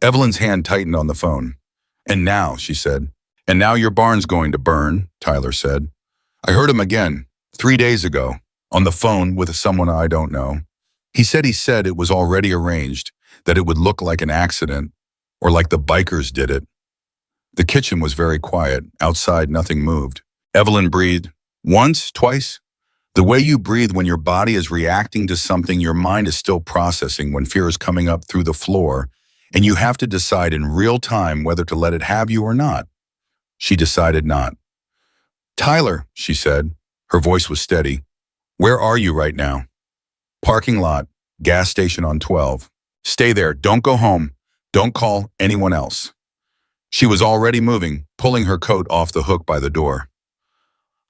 [SPEAKER 1] Evelyn's hand tightened on the phone. And now, she said. And now your barn's going to burn, Tyler said. I heard him again, 3 days ago, on the phone with someone I don't know. He said it was already arranged, that it would look like an accident, or like the bikers did it. The kitchen was very quiet. Outside, nothing moved. Evelyn breathed. Once, twice. The way you breathe when your body is reacting to something your mind is still processing when fear is coming up through the floor, and you have to decide in real time whether to let it have you or not. She decided not. Tyler, she said. Her voice was steady. Where are you right now? Parking lot, gas station on 12. Stay there. Don't go home. Don't call anyone else. She was already moving, pulling her coat off the hook by the door.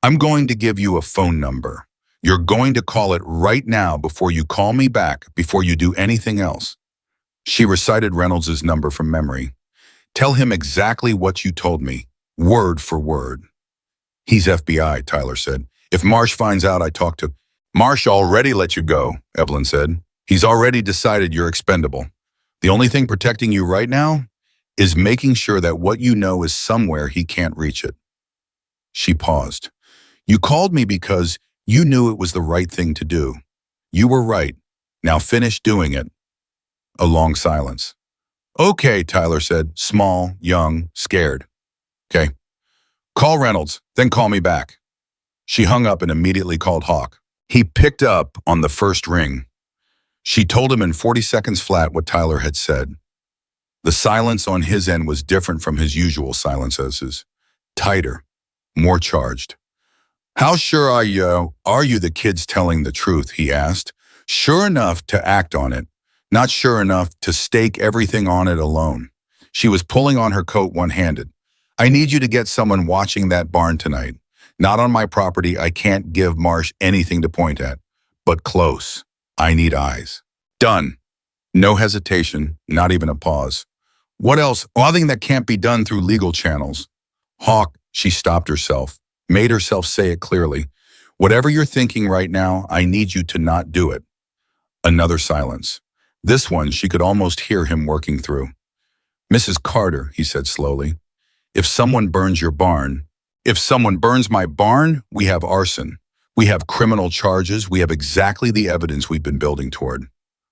[SPEAKER 1] I'm going to give you a phone number. You're going to call it right now before you call me back, before you do anything else. She recited Reynolds' number from memory. Tell him exactly what you told me, word for word. He's FBI, Tyler said. If Marsh finds out I talked to... Marsh already let you go, Evelyn said. He's already decided you're expendable. The only thing protecting you right now is making sure that what you know is somewhere he can't reach it. She paused. You called me because you knew it was the right thing to do. You were right. Now finish doing it. A long silence. Okay, Tyler said, small, young, scared. Okay. Call Reynolds, then call me back. She hung up and immediately called Hawk. He picked up on the first ring. She told him in 40 seconds flat what Tyler had said. The silence on his end was different from his usual silences. Tighter, more charged. How sure are you the kid's telling the truth, he asked. Sure enough to act on it, not sure enough to stake everything on it alone. She was pulling on her coat one-handed. I need you to get someone watching that barn tonight. Not on my property, I can't give Marsh anything to point at. But close. I need eyes. Done. No hesitation, not even a pause. What else? Nothing that can't be done through legal channels. Hawk, she stopped herself, made herself say it clearly. Whatever you're thinking right now, I need you to not do it. Another silence. This one she could almost hear him working through. Mrs. Carter, he said slowly, if someone burns your barn, if someone burns my barn, we have arson. We have criminal charges. We have exactly the evidence we've been building toward.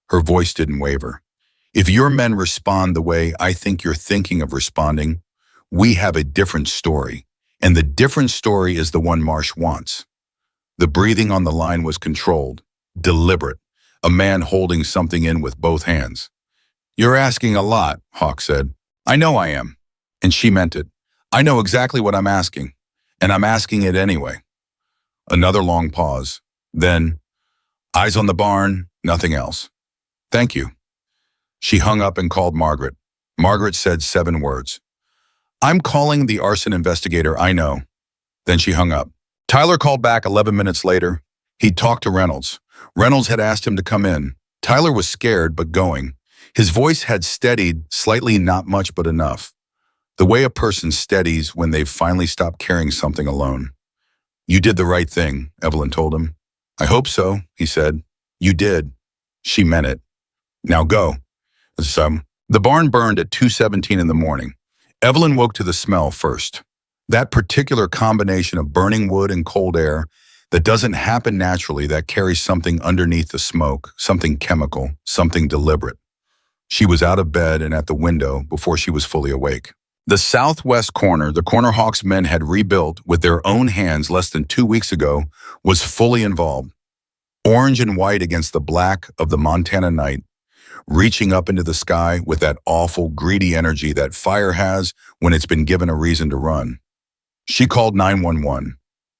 [SPEAKER 1] Her voice didn't waver. If your men respond the way I think you're thinking of responding, we have a different story. And the different story is the one Marsh wants. The breathing on the line was controlled, deliberate, a man holding something in with both hands. You're asking a lot, Hawk said. I know I am. And she meant it. I know exactly what I'm asking, and I'm asking it anyway. Another long pause. Then, eyes on the barn, nothing else. Thank you. She hung up and called Margaret. Margaret said 7 words. I'm calling the arson investigator, I know. Then she hung up. Tyler called back 11 minutes later. He'd talked to Reynolds. Reynolds had asked him to come in. Tyler was scared, but going. His voice had steadied, slightly, not much, but enough. The way a person steadies when they've finally stopped carrying something alone. You did the right thing, Evelyn told him. I hope so, he said. You did. She meant it. Now go. The barn burned at 2:17 in the morning. Evelyn woke to the smell first. That particular combination of burning wood and cold air that doesn't happen naturally, that carries something underneath the smoke, something chemical, something deliberate. She was out of bed and at the window before she was fully awake. The southwest corner, the corner Hawk's men had rebuilt with their own hands less than 2 weeks ago, was fully involved. Orange and white against the black of the Montana night, reaching up into the sky with that awful, greedy energy that fire has when it's been given a reason to run. She called 911.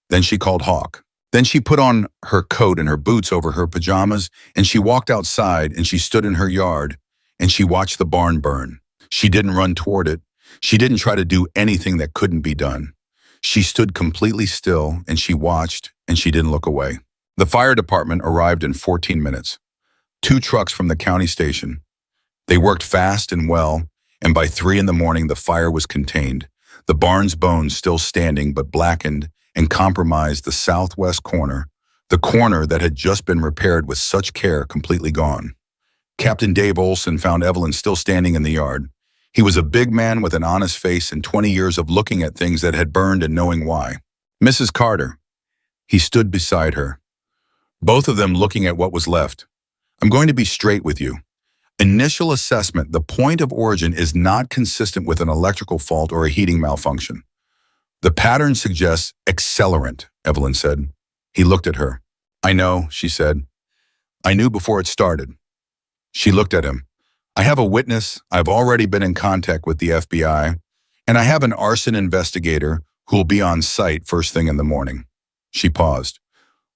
[SPEAKER 1] Then she called Hawk. Then she put on her coat and her boots over her pajamas, and she walked outside and she stood in her yard, and she watched the barn burn. She didn't run toward it. She didn't try to do anything that couldn't be done. She stood completely still, and she watched, and she didn't look away. The fire department arrived in 14 minutes. 2 trucks from the county station. They worked fast and well, and by 3 in the morning the fire was contained, the barn's bones still standing but blackened and compromised the southwest corner, the corner that had just been repaired with such care completely gone. Captain Dave Olson found Evelyn still standing in the yard. He was a big man with an honest face and 20 years of looking at things that had burned and knowing why. Mrs. Carter. He stood beside her, both of them looking at what was left. I'm going to be straight with you. Initial assessment, the point of origin is not consistent with an electrical fault or a heating malfunction. The pattern suggests accelerant, Evelyn said. He looked at her. I know, she said. I knew before it started. She looked at him. I have a witness. I've already been in contact with the FBI, and I have an arson investigator who will be on site first thing in the morning. She paused.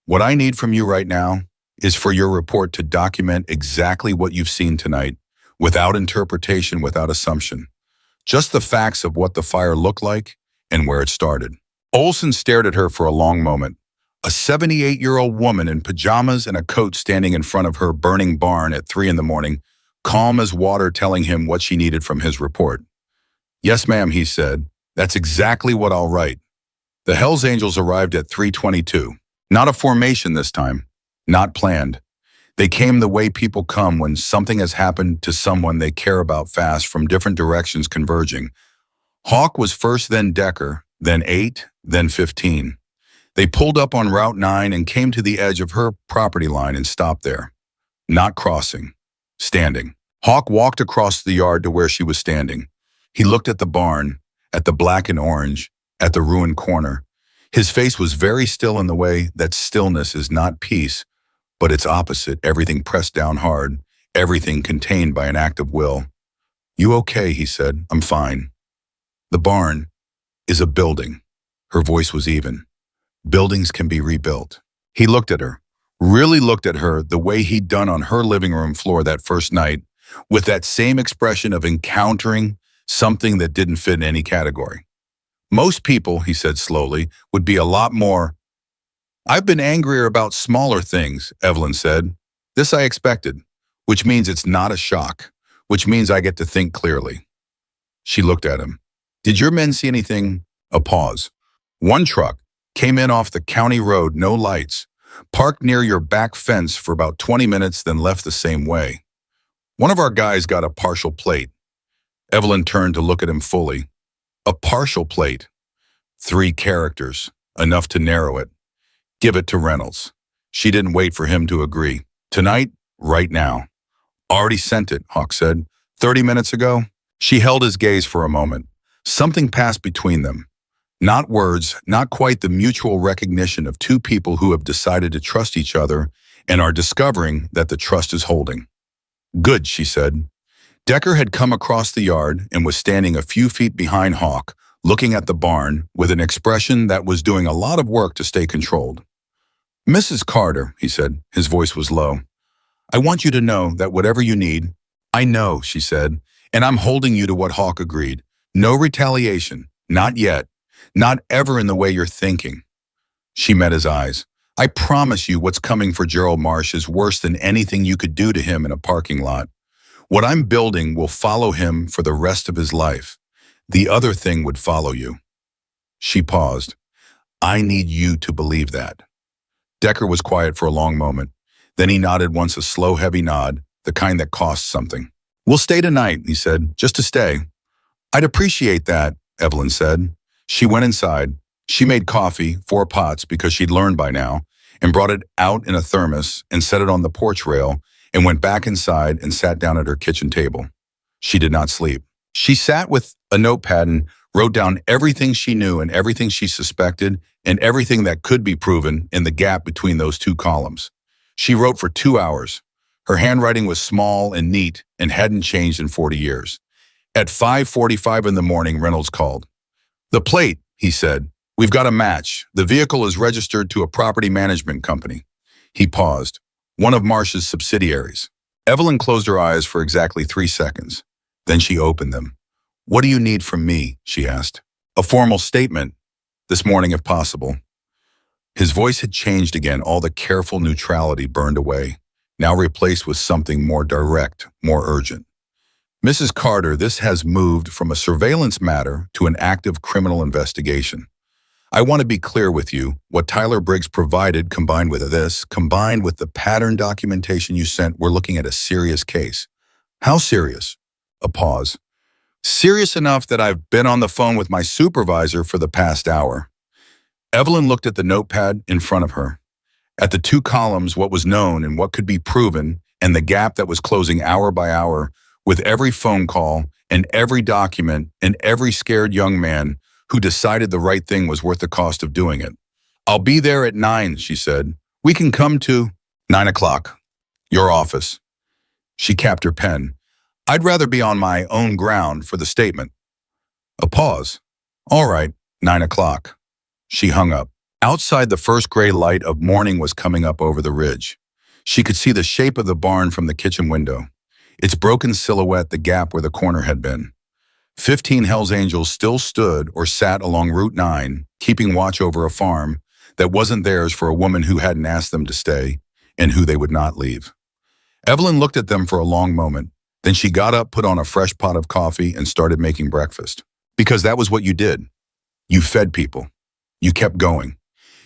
[SPEAKER 1] What I need from you right now is for your report to document exactly what you've seen tonight, without interpretation, without assumption. Just the facts of what the fire looked like and where it started. Olson stared at her for a long moment. A 78-year-old woman in pajamas and a coat standing in front of her burning barn at 3 in the morning, calm as water, telling him what she needed from his report. Yes, ma'am, he said. That's exactly what I'll write. The Hells Angels arrived at 3:22. Not a formation this time. Not planned. They came the way people come when something has happened to someone they care about fast, from different directions converging. Hawk was first, then Decker, then 8, then 15. They pulled up on Route 9 and came to the edge of her property line and stopped there. Not crossing. Standing. Hawk walked across the yard to where she was standing. He looked at the barn, at the black and orange, at the ruined corner. His face was very still in the way that stillness is not peace, but its opposite, everything pressed down hard, everything contained by an act of will. You okay, he said. I'm fine. The barn is a building. Her voice was even. Buildings can be rebuilt. He looked at her. really looked at her the way he'd done on her living room floor that first night, with that same expression of encountering something that didn't fit in any category. Most people, he said slowly, would be a lot more. I've been angrier about smaller things, Evelyn said. This I expected, which means it's not a shock, which means I get to think clearly. She looked at him. Did your men see anything? A pause. One truck came in off the county road, no lights, parked near your back fence for about 20 minutes, then left the same way. One of our guys got a partial plate. Evelyn turned to look at him fully. A partial plate. 3 characters, enough to narrow it. Give it to Reynolds. She didn't wait for him to agree. Tonight, right now. Already sent it, Hawk said. 30 minutes ago? She held his gaze for a moment. Something passed between them. Not words, not quite the mutual recognition of 2 people who have decided to trust each other and are discovering that the trust is holding. Good, she said. Decker had come across the yard and was standing a few feet behind Hawk, looking at the barn with an expression that was doing a lot of work to stay controlled. Mrs. Carter, he said, his voice was low. I want you to know that whatever you need, I know, she said, and I'm holding you to what Hawk agreed. No retaliation, not yet, not ever in the way you're thinking. She met his eyes. I promise you what's coming for Gerald Marsh is worse than anything you could do to him in a parking lot. What I'm building will follow him for the rest of his life. The other thing would follow you. She paused. I need you to believe that. Decker was quiet for a long moment. Then he nodded once, a slow, heavy nod, the kind that costs something. We'll stay tonight, he said, just to stay. I'd appreciate that, Evelyn said. She went inside. She made coffee, 4 pots, because she'd learned by now, and brought it out in a thermos and set it on the porch rail and went back inside and sat down at her kitchen table. She did not sleep. She sat with a notepad and wrote down everything she knew and everything she suspected and everything that could be proven in the gap between those 2 columns. She wrote for 2 hours. Her handwriting was small and neat and hadn't changed in 40 years. At 5:45 in the morning, Reynolds called. The plate, he said. We've got a match. The vehicle is registered to a property management company. He paused. One of Marsh's subsidiaries. Evelyn closed her eyes for exactly 3 seconds. Then she opened them. What do you need from me? She asked. A formal statement. This morning, if possible. His voice had changed again. All the careful neutrality burned away, now replaced with something more direct, more urgent. Mrs. Carter, this has moved from a surveillance matter to an active criminal investigation. I want to be clear with you. What Tyler Briggs provided, combined with the pattern documentation you sent, we're looking at a serious case. How serious? A pause. Serious enough that I've been on the phone with my supervisor for the past hour. Evelyn looked at the notepad in front of her, at the 2 columns, what was known and what could be proven, and the gap that was closing hour by hour with every phone call and every document and every scared young man who decided the right thing was worth the cost of doing it. I'll be there at 9, she said. We can come to 9 o'clock. Your office. She capped her pen. I'd rather be on my own ground for the statement. A pause. All right, 9 o'clock. She hung up. Outside, the first gray light of morning was coming up over the ridge. She could see the shape of the barn from the kitchen window, its broken silhouette, the gap where the corner had been. 15 Hells Angels still stood or sat along Route 9, keeping watch over a farm that wasn't theirs for a woman who hadn't asked them to stay and who they would not leave. Evelyn looked at them for a long moment. Then she got up, put on a fresh pot of coffee, and started making breakfast. Because that was what you did. You fed people. You kept going.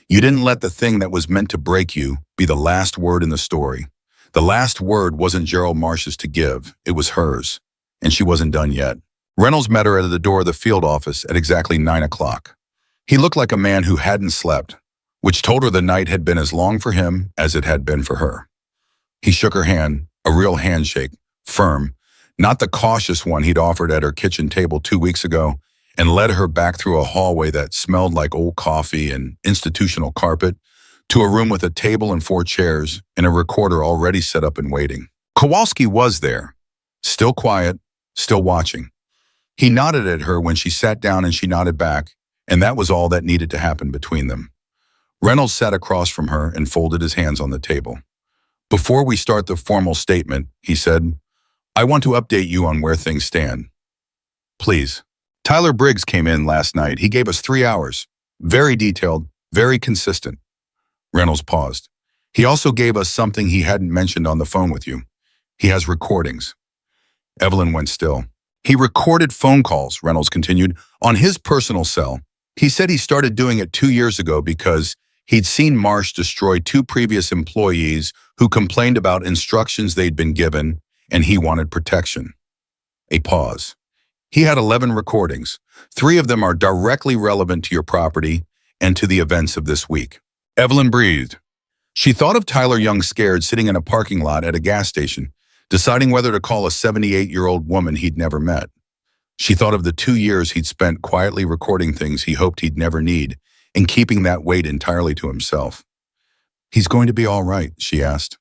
[SPEAKER 1] You didn't let the thing that was meant to break you be the last word in the story. The last word wasn't Gerald Marsh's to give. It was hers. And she wasn't done yet. Reynolds met her at the door of the field office at exactly 9 o'clock. He looked like a man who hadn't slept, which told her the night had been as long for him as it had been for her. He shook her hand, a real handshake, firm, not the cautious one he'd offered at her kitchen table 2 weeks ago, and led her back through a hallway that smelled like old coffee and institutional carpet to a room with a table and 4 chairs and a recorder already set up and waiting. Kowalski was there, still quiet, still watching. He nodded at her when she sat down and she nodded back, and that was all that needed to happen between them. Reynolds sat across from her and folded his hands on the table. Before we start the formal statement, he said, I want to update you on where things stand. Please. Tyler Briggs came in last night. He gave us 3 hours. Very detailed, very consistent. Reynolds paused. He also gave us something he hadn't mentioned on the phone with you. He has recordings. Evelyn went still. He recorded phone calls, Reynolds continued, on his personal cell. He said he started doing it 2 years ago because he'd seen Marsh destroy 2 previous employees who complained about instructions they'd been given, and he wanted protection. A pause. He had 11 recordings. 3 of them are directly relevant to your property and to the events of this week. Evelyn breathed. She thought of Tyler Young scared sitting in a parking lot at a gas station, deciding whether to call a 78-year-old woman he'd never met. She thought of the 2 years he'd spent quietly recording things he hoped he'd never need and keeping that weight entirely to himself. He's going to be all right, she asked.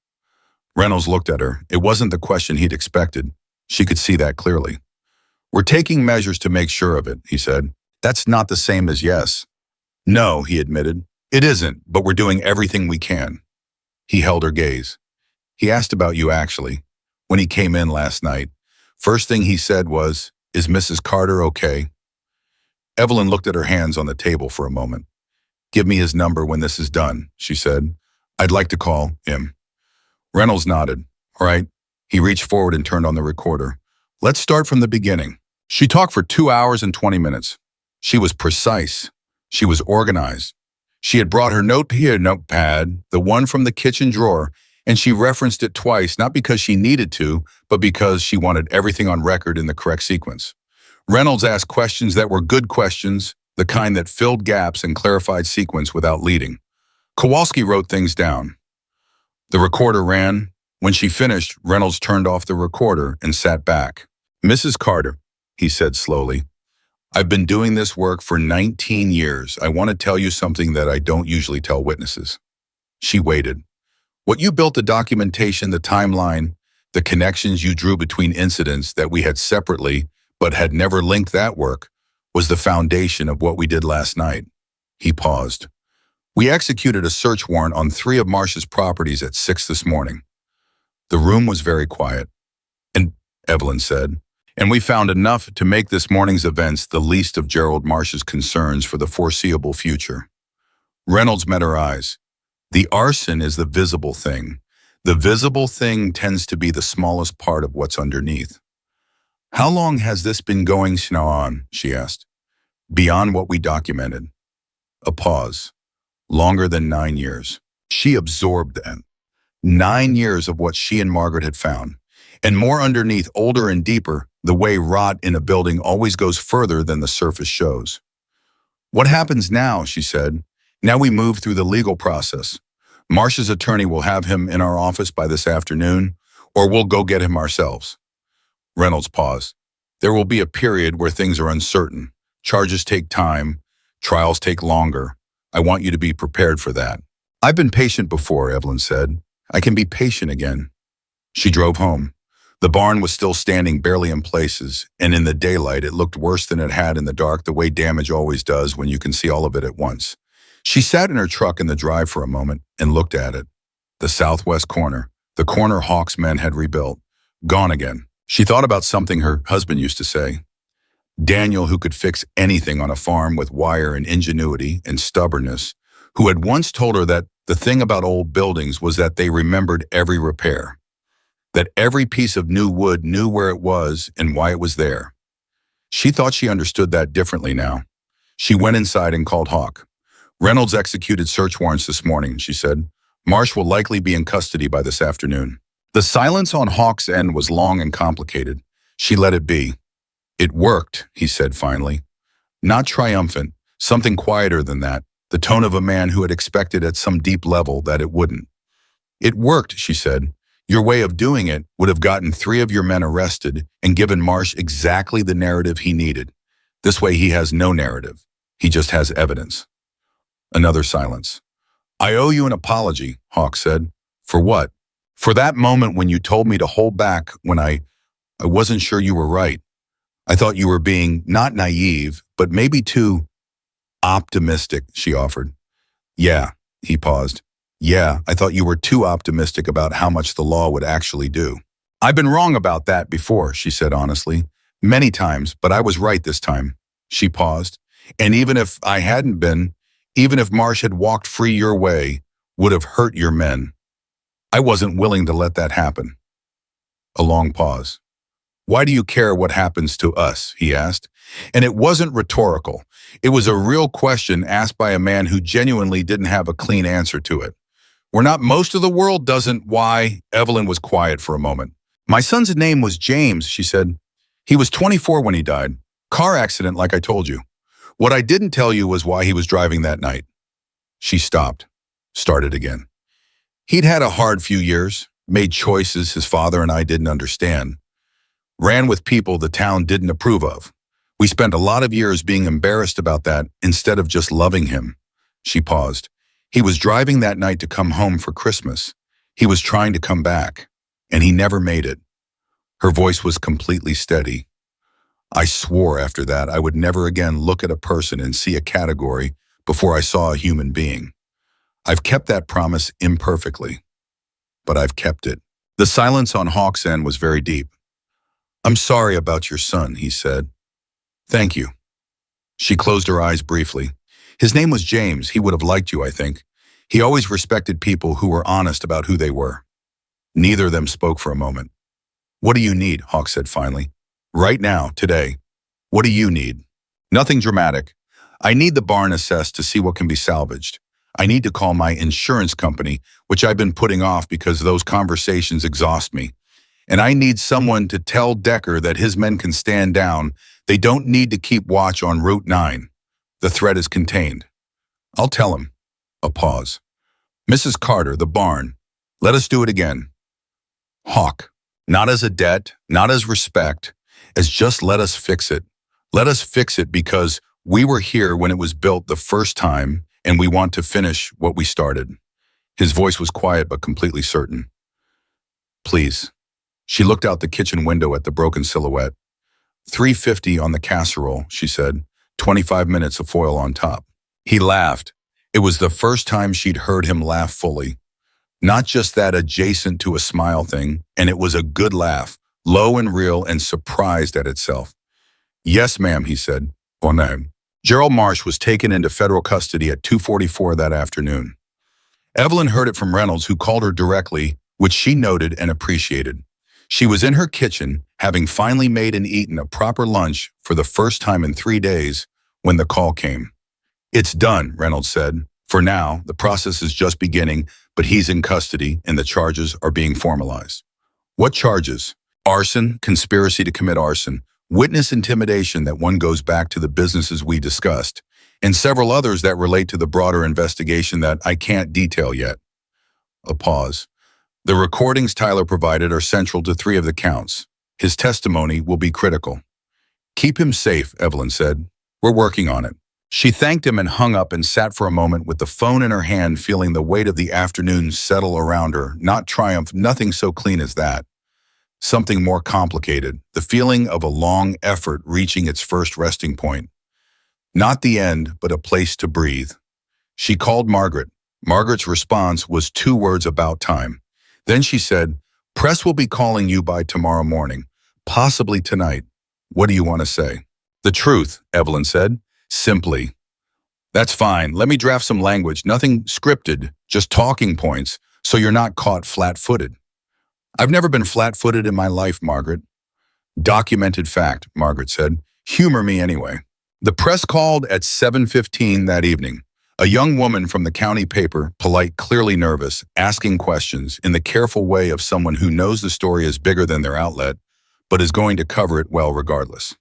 [SPEAKER 1] Reynolds looked at her. It wasn't the question he'd expected. She could see that clearly. We're taking measures to make sure of it, he said. That's not the same as yes. No, he admitted. It isn't, but we're doing everything we can. He held her gaze. He asked about you actually. When he came in last night, first thing he said was, Is Mrs. Carter okay? Evelyn looked at her hands on the table for a moment. Give me his number when this is done, she said. I'd like to call him. Reynolds nodded. All right. He reached forward and turned on the recorder. Let's start from the beginning. She talked for 2 hours and 20 minutes. She was precise. She was organized. She had brought her notepad, the one from the kitchen drawer, and she referenced it twice, not because she needed to, but because she wanted everything on record in the correct sequence. Reynolds asked questions that were good questions, the kind that filled gaps and clarified sequence without leading. Kowalski wrote things down. The recorder ran. When she finished, Reynolds turned off the recorder and sat back. Mrs. Carter, he said slowly, I've been doing this work for 19 years. I want to tell you something that I don't usually tell witnesses. She waited. What you built, the documentation, the timeline, the connections you drew between incidents that we had separately but had never linked that work, was the foundation of what we did last night. He paused. We executed a search warrant on 3 of Marsh's properties at 6 this morning. The room was very quiet. And Evelyn said, and we found enough to make this morning's events the least of Gerald Marsh's concerns for the foreseeable future. Reynolds met her eyes. The arson is the visible thing. The visible thing tends to be the smallest part of what's underneath. How long has this been going on? She asked. Beyond what we documented. A pause. Longer than 9 years. She absorbed that. 9 years of what she and Margaret had found. And more underneath, older and deeper, the way rot in a building always goes further than the surface shows. What happens now, she said. Now we move through the legal process. Marsh's attorney will have him in our office by this afternoon, or we'll go get him ourselves. Reynolds paused. There will be a period where things are uncertain. Charges take time. Trials take longer. I want you to be prepared for that. I've been patient before, Evelyn said. I can be patient again. She drove home. The barn was still standing barely in places, and in the daylight it looked worse than it had in the dark, the way damage always does when you can see all of it at once. She sat in her truck in the drive for a moment and looked at it. The southwest corner, the corner Hawk's men had rebuilt, gone again. She thought about something her husband used to say. Daniel, who could fix anything on a farm with wire and ingenuity and stubbornness, who had once told her that the thing about old buildings was that they remembered every repair, that every piece of new wood knew where it was and why it was there. She thought she understood that differently now. She went inside and called Hawk. Reynolds executed search warrants this morning, she said. Marsh will likely be in custody by this afternoon. The silence on Hawk's end was long and complicated. She let it be. It worked, he said finally. Not triumphant, something quieter than that, the tone of a man who had expected at some deep level that it wouldn't. It worked, she said. Your way of doing it would have gotten 3 of your men arrested and given Marsh exactly the narrative he needed. This way he has no narrative. He just has evidence. Another silence. I owe you an apology, Hawk said. For what? For that moment when you told me to hold back when I wasn't sure you were right. I thought you were being not naive, but maybe too optimistic, she offered. Yeah, He paused. Yeah, I thought you were too optimistic about how much the law would actually do. I've been wrong about that before, she said honestly. Many times, but I was right this time. She paused. And even if I hadn't been, even if Marsh had walked free your way, would have hurt your men. I wasn't willing to let that happen. A long pause. Why do you care what happens to us? He asked. And it wasn't rhetorical. It was a real question asked by a man who genuinely didn't have a clean answer to it. We're not most of the world doesn't. Why? Evelyn was quiet for a moment. My son's name was James, she said. He was 24 when he died. Car accident, like I told you. What I didn't tell you was why he was driving that night. She stopped, started again. He'd had a hard few years, made choices his father and I didn't understand. Ran with people the town didn't approve of. We spent a lot of years being embarrassed about that instead of just loving him. She paused. He was driving that night to come home for Christmas. He was trying to come back, and he never made it. Her voice was completely steady. I swore after that I would never again look at a person and see a category before I saw a human being. I've kept that promise imperfectly, but I've kept it. The silence on Hawk's end was very deep. I'm sorry about your son, he said. Thank you. She closed her eyes briefly. His name was James. He would have liked you, I think. He always respected people who were honest about who they were. Neither of them spoke for a moment. What do you need? Hawk said finally. Right now, today. What do you need? Nothing dramatic. I need the barn assessed to see what can be salvaged. I need to call my insurance company, which I've been putting off because those conversations exhaust me. And I need someone to tell Decker that his men can stand down. They don't need to keep watch on Route 9. The threat is contained. I'll tell him. A pause. Mrs. Carter, the barn. Let us do it again. Hawk. Not as a debt, not as respect, as just let us fix it. Let us fix it because we were here when it was built the first time and we want to finish what we started. His voice was quiet but completely certain. Please. She looked out the kitchen window at the broken silhouette. $3.50 on the casserole, she said, 25 minutes of foil on top. He laughed. It was the first time she'd heard him laugh fully. Not just that adjacent to a smile thing, and it was a good laugh, low and real and surprised at itself. Yes, ma'am, he said. Oh, no. Gerald Marsh was taken into federal custody at 2:44 that afternoon. Evelyn heard it from Reynolds, who called her directly, which she noted and appreciated. She was in her kitchen, having finally made and eaten a proper lunch for the first time in 3 days, when the call came. It's done, Reynolds said. For now, the process is just beginning, but he's in custody and the charges are being formalized. What charges? Arson, conspiracy to commit arson, witness intimidation that one goes back to the businesses we discussed, and several others that relate to the broader investigation that I can't detail yet. A pause. The recordings Tyler provided are central to 3 of the counts. His testimony will be critical. Keep him safe, Evelyn said. We're working on it. She thanked him and hung up and sat for a moment with the phone in her hand, feeling the weight of the afternoon settle around her. Not triumph, nothing so clean as that. Something more complicated, the feeling of a long effort reaching its first resting point. Not the end, but a place to breathe. She called Margaret. Margaret's response was 2 words: about time. Then she said, press will be calling you by tomorrow morning, possibly tonight. What do you want to say? The truth, Evelyn said. Simply. That's fine. Let me draft some language, nothing scripted, just talking points, so you're not caught flat-footed. I've never been flat-footed in my life, Margaret. Documented fact, Margaret said. Humor me anyway. The press called at 7:15 that evening. A young woman from the county paper, polite, clearly nervous, asking questions in the careful way of someone who knows the story is bigger than their outlet, but is going to cover it well regardless.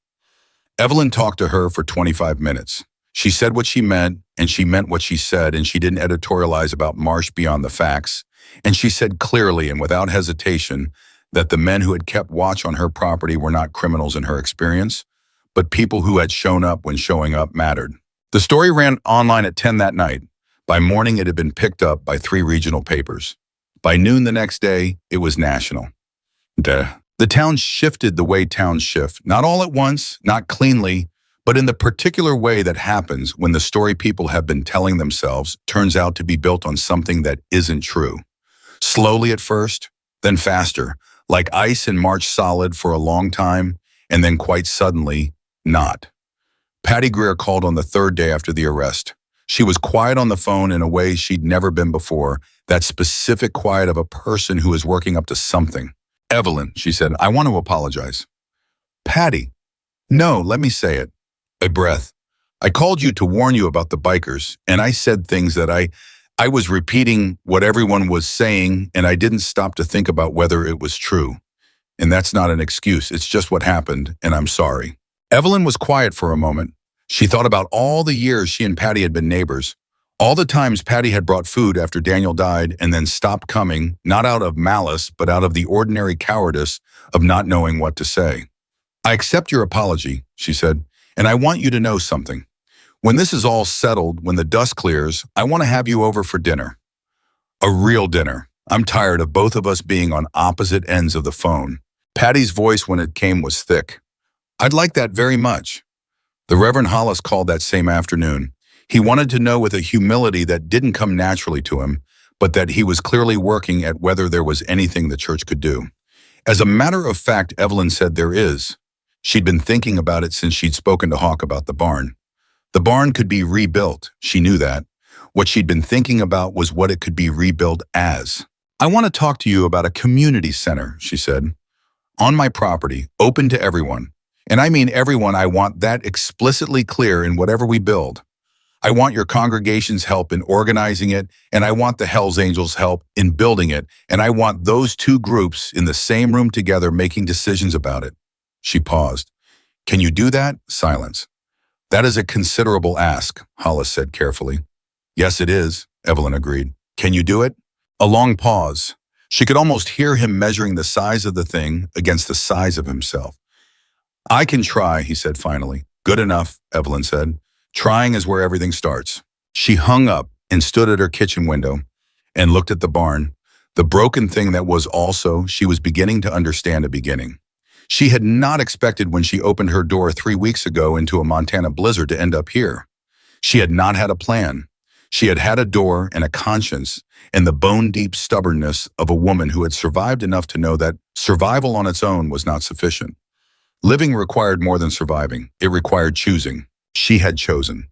[SPEAKER 1] Evelyn talked to her for 25 minutes. She said what she meant, and she meant what she said, and she didn't editorialize about Marsh beyond the facts. And she said clearly and without hesitation that the men who had kept watch on her property were not criminals in her experience, but people who had shown up when showing up mattered. The story ran online at 10 that night. By morning, it had been picked up by 3 regional papers. By noon the next day, it was national. The town shifted the way towns shift, not all at once, not cleanly, but in the particular way that happens when the story people have been telling themselves turns out to be built on something that isn't true. Slowly at first, then faster, like ice in March solid for a long time, and then quite suddenly, not. Patty Greer called on the third day after the arrest. She was quiet on the phone in a way she'd never been before, that specific quiet of a person who is working up to something. "Evelyn," she said, "I want to apologize." "Patty." "No, let me say it." A breath. "I called you to warn you about the bikers, and I said things that I was repeating what everyone was saying, and I didn't stop to think about whether it was true. And that's not an excuse, it's just what happened, and I'm sorry." Evelyn was quiet for a moment. She thought about all the years she and Patty had been neighbors, all the times Patty had brought food after Daniel died and then stopped coming, not out of malice, but out of the ordinary cowardice of not knowing what to say. "I accept your apology," she said, "and I want you to know something. When this is all settled, when the dust clears, I want to have you over for dinner. A real dinner. I'm tired of both of us being on opposite ends of the phone." Patty's voice when it came was thick. "I'd like that very much." The Reverend Hollis called that same afternoon. He wanted to know with a humility that didn't come naturally to him, but that he was clearly working at whether there was anything the church could do. As a matter of fact, Evelyn said there is. She'd been thinking about it since she'd spoken to Hawk about the barn. The barn could be rebuilt, she knew that. What she'd been thinking about was what it could be rebuilt as. "I want to talk to you about a community center," she said. "On my property, open to everyone. And I mean everyone. I want that explicitly clear in whatever we build. I want your congregation's help in organizing it, and I want the Hells Angels' help in building it, and I want those two groups in the same room together making decisions about it." She paused. "Can you do that?" Silence. "That is a considerable ask," Hollis said carefully. "Yes, it is," Evelyn agreed. "Can you do it?" A long pause. She could almost hear him measuring the size of the thing against the size of himself. "I can try," he said finally. "Good enough," Evelyn said. "Trying is where everything starts." She hung up and stood at her kitchen window and looked at the barn, the broken thing that was also, she was beginning to understand a beginning. She had not expected when she opened her door 3 weeks ago into a Montana blizzard to end up here. She had not had a plan. She had had a door and a conscience and the bone-deep stubbornness of a woman who had survived enough to know that survival on its own was not sufficient. Living required more than surviving. It required choosing. She had chosen.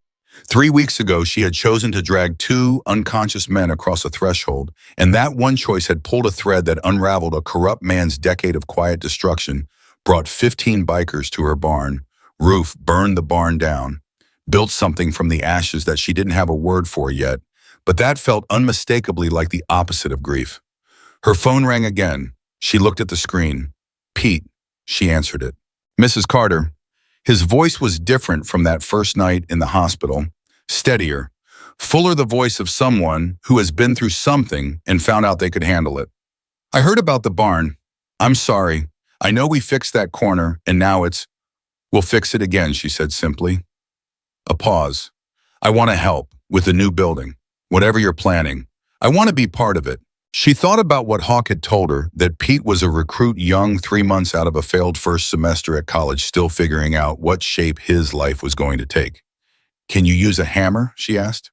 [SPEAKER 1] 3 weeks ago, she had chosen to drag 2 unconscious men across a threshold, and that one choice had pulled a thread that unraveled a corrupt man's decade of quiet destruction, brought 15 bikers to her barn, roof burned the barn down, built something from the ashes that she didn't have a word for yet, but that felt unmistakably like the opposite of grief. Her phone rang again. She looked at the screen. "Pete," she answered it. "Mrs. Carter." His voice was different from that first night in the hospital, steadier, fuller, the voice of someone who has been through something and found out they could handle it. "I heard about the barn. I'm sorry. I know we fixed that corner, and now we'll fix it again," she said simply. A pause. "I want to help with the new building, whatever you're planning. I want to be part of it." She thought about what Hawk had told her, that Pete was a recruit young 3 months out of a failed first semester at college, still figuring out what shape his life was going to take. "Can you use a hammer?" she asked.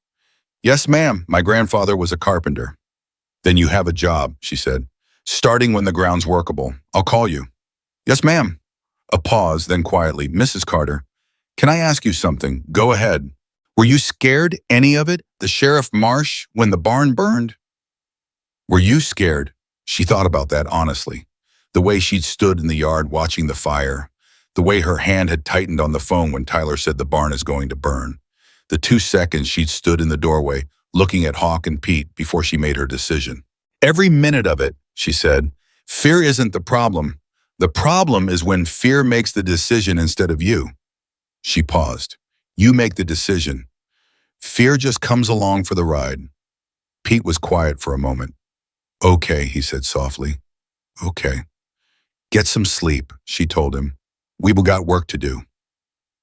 [SPEAKER 1] "Yes, ma'am. My grandfather was a carpenter." "Then you have a job," she said. "Starting when the ground's workable. I'll call you." "Yes, ma'am." A pause, then quietly, "Mrs. Carter, can I ask you something?" "Go ahead." "Were you scared, any of it? The Sheriff Marsh, when the barn burned?" "Were you scared?" She thought about that honestly. The way she'd stood in the yard watching the fire. The way her hand had tightened on the phone when Tyler said the barn is going to burn. The 2 seconds she'd stood in the doorway, looking at Hawk and Pete before she made her decision. "Every minute of it," she said. "Fear isn't the problem. The problem is when fear makes the decision instead of you." She paused. "You make the decision. Fear just comes along for the ride." Pete was quiet for a moment. "Okay," he said softly. "Okay." "Get some sleep," she told him. "We've got work to do."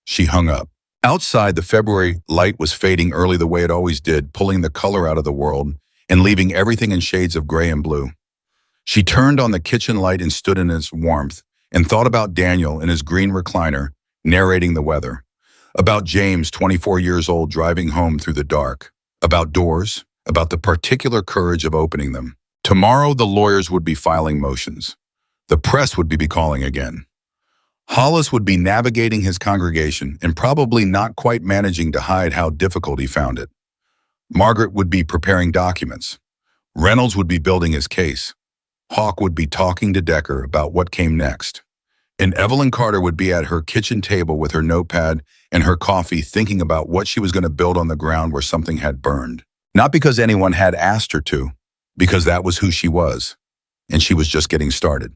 [SPEAKER 1] She hung up. Outside, the February light was fading early the way it always did, pulling the color out of the world and leaving everything in shades of gray and blue. She turned on the kitchen light and stood in its warmth and thought about Daniel in his green recliner, narrating the weather. About James, 24 years old, driving home through the dark. About doors, about the particular courage of opening them. Tomorrow, the lawyers would be filing motions. The press would be calling again. Hollis would be navigating his congregation and probably not quite managing to hide how difficult he found it. Margaret would be preparing documents. Reynolds would be building his case. Hawk would be talking to Decker about what came next. And Evelyn Carter would be at her kitchen table with her notepad and her coffee thinking about what she was going to build on the ground where something had burned. Not because anyone had asked her to, because that was who she was, and she was just getting started.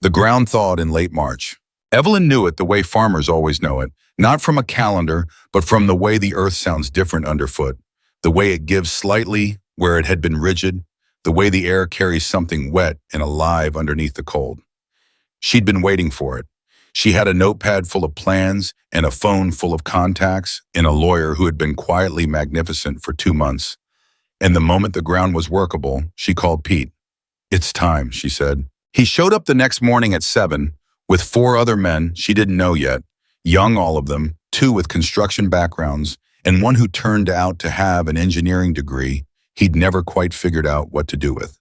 [SPEAKER 1] The ground thawed in late March. Evelyn knew it the way farmers always know it, not from a calendar, but from the way the earth sounds different underfoot, the way it gives slightly where it had been rigid, the way the air carries something wet and alive underneath the cold. She'd been waiting for it. She had a notepad full of plans and a phone full of contacts and a lawyer who had been quietly magnificent for 2 months. And the moment the ground was workable, she called Pete. "It's time," she said. He showed up the next morning at 7 with 4 other men she didn't know yet, young all of them, 2 with construction backgrounds, and one who turned out to have an engineering degree he'd never quite figured out what to do with.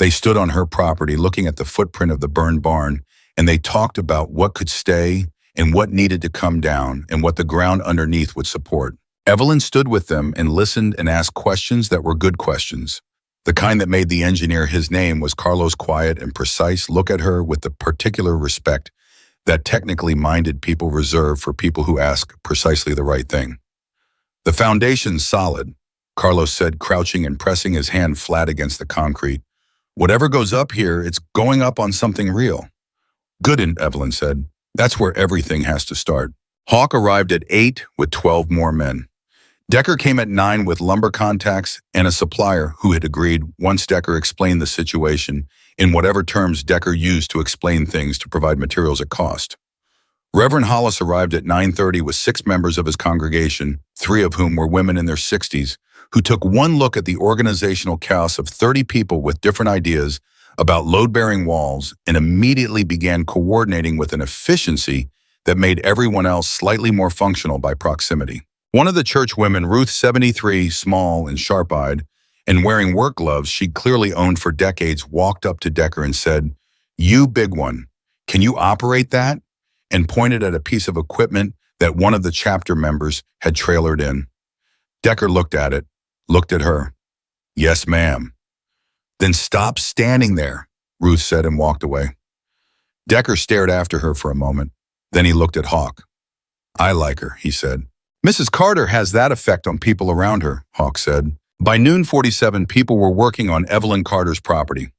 [SPEAKER 1] They stood on her property looking at the footprint of the burned barn, and they talked about what could stay and what needed to come down and what the ground underneath would support. Evelyn stood with them and listened and asked questions that were good questions. The kind that made the engineer his name was Carlo's quiet and precise look at her with the particular respect that technically minded people reserve for people who ask precisely the right thing. "The foundation's solid," Carlos said, crouching and pressing his hand flat against the concrete. "Whatever goes up here, it's going up on something real." "Good," Evelyn said. "That's where everything has to start." Hawk arrived at 8 with 12 more men. Decker came at 9 with lumber contacts and a supplier who had agreed once Decker explained the situation in whatever terms Decker used to explain things to provide materials at cost. Reverend Hollis arrived at 9:30 with 6 members of his congregation, 3 of whom were women in their 60s, who took one look at the organizational chaos of 30 people with different ideas about load-bearing walls and immediately began coordinating with an efficiency that made everyone else slightly more functional by proximity. One of the church women, Ruth, 73, small and sharp-eyed, and wearing work gloves she'd clearly owned for decades, walked up to Decker and said, "You big one, can you operate that?" and pointed at a piece of equipment that one of the chapter members had trailered in. Decker looked at it, looked at her. "Yes, ma'am." "Then stop standing there," Ruth said and walked away. Decker stared after her for a moment. Then he looked at Hawk. "I like her," he said. "Mrs. Carter has that effect on people around her," Hawk said. By noon 47, people were working on Evelyn Carter's property.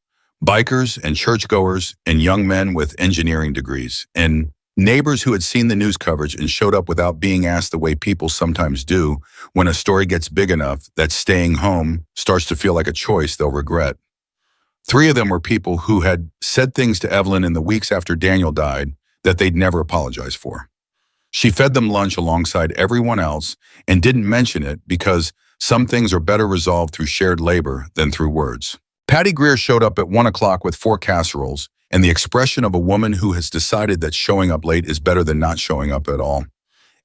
[SPEAKER 1] Bikers and churchgoers and young men with engineering degrees and neighbors who had seen the news coverage and showed up without being asked the way people sometimes do when a story gets big enough that staying home starts to feel like a choice they'll regret. 3 of them were people who had said things to Evelyn in the weeks after Daniel died that they'd never apologize for. She fed them lunch alongside everyone else and didn't mention it because some things are better resolved through shared labor than through words. Patty Greer showed up at 1 o'clock with 4 casseroles and the expression of a woman who has decided that showing up late is better than not showing up at all.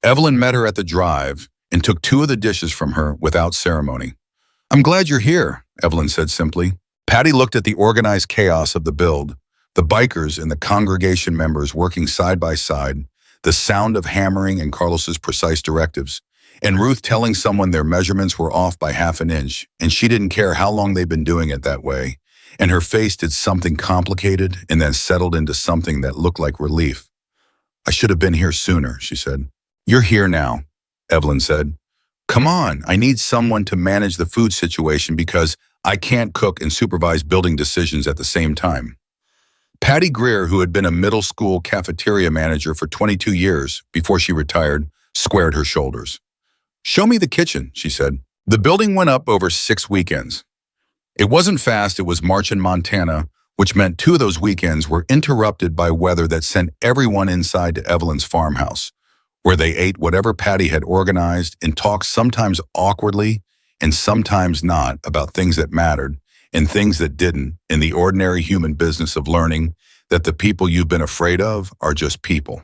[SPEAKER 1] Evelyn met her at the drive and took 2 of the dishes from her without ceremony. "I'm glad you're here," Evelyn said simply. Patty looked at the organized chaos of the build, the bikers and the congregation members working side by side, the sound of hammering and Carlos's precise directives, and Ruth telling someone their measurements were off by half an inch, and she didn't care how long they'd been doing it that way, and her face did something complicated and then settled into something that looked like relief. "I should have been here sooner," she said. "You're here now," Evelyn said. "Come on, I need someone to manage the food situation because I can't cook and supervise building decisions at the same time." Patty Greer, who had been a middle school cafeteria manager for 22 years before she retired, squared her shoulders. "Show me the kitchen," she said. The building went up over 6 weekends. It wasn't fast, it was March in Montana, which meant 2 of those weekends were interrupted by weather that sent everyone inside to Evelyn's farmhouse, where they ate whatever Patty had organized and talked sometimes awkwardly and sometimes not about things that mattered and things that didn't in the ordinary human business of learning that the people you've been afraid of are just people.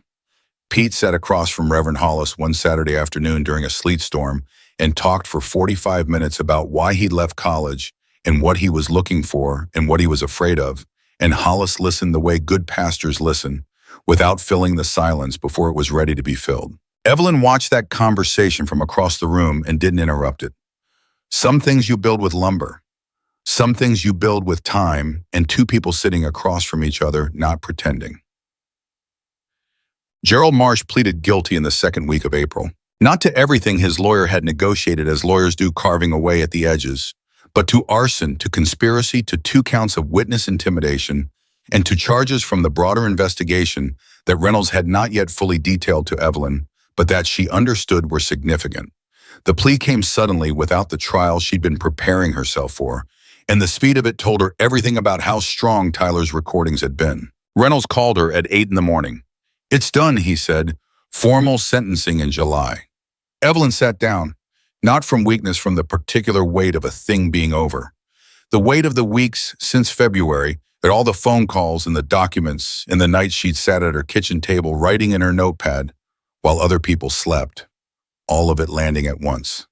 [SPEAKER 1] Pete sat across from Reverend Hollis one Saturday afternoon during a sleet storm and talked for 45 minutes about why he left college and what he was looking for and what he was afraid of. And Hollis listened the way good pastors listen, without filling the silence before it was ready to be filled. Evelyn watched that conversation from across the room and didn't interrupt it. Some things you build with lumber. Some things you build with time and two people sitting across from each other, not pretending. Gerald Marsh pleaded guilty in the second week of April. Not to everything his lawyer had negotiated as lawyers do, carving away at the edges, but to arson, to conspiracy, to 2 counts of witness intimidation, and to charges from the broader investigation that Reynolds had not yet fully detailed to Evelyn, but that she understood were significant. The plea came suddenly without the trial she'd been preparing herself for, and the speed of it told her everything about how strong Tyler's recordings had been. Reynolds called her at 8 in the morning. "It's done," he said. "Formal sentencing in July." Evelyn sat down, not from weakness, from the particular weight of a thing being over. The weight of the weeks since February, at all the phone calls and the documents, and the nights she'd sat at her kitchen table writing in her notepad while other people slept, all of it landing at once.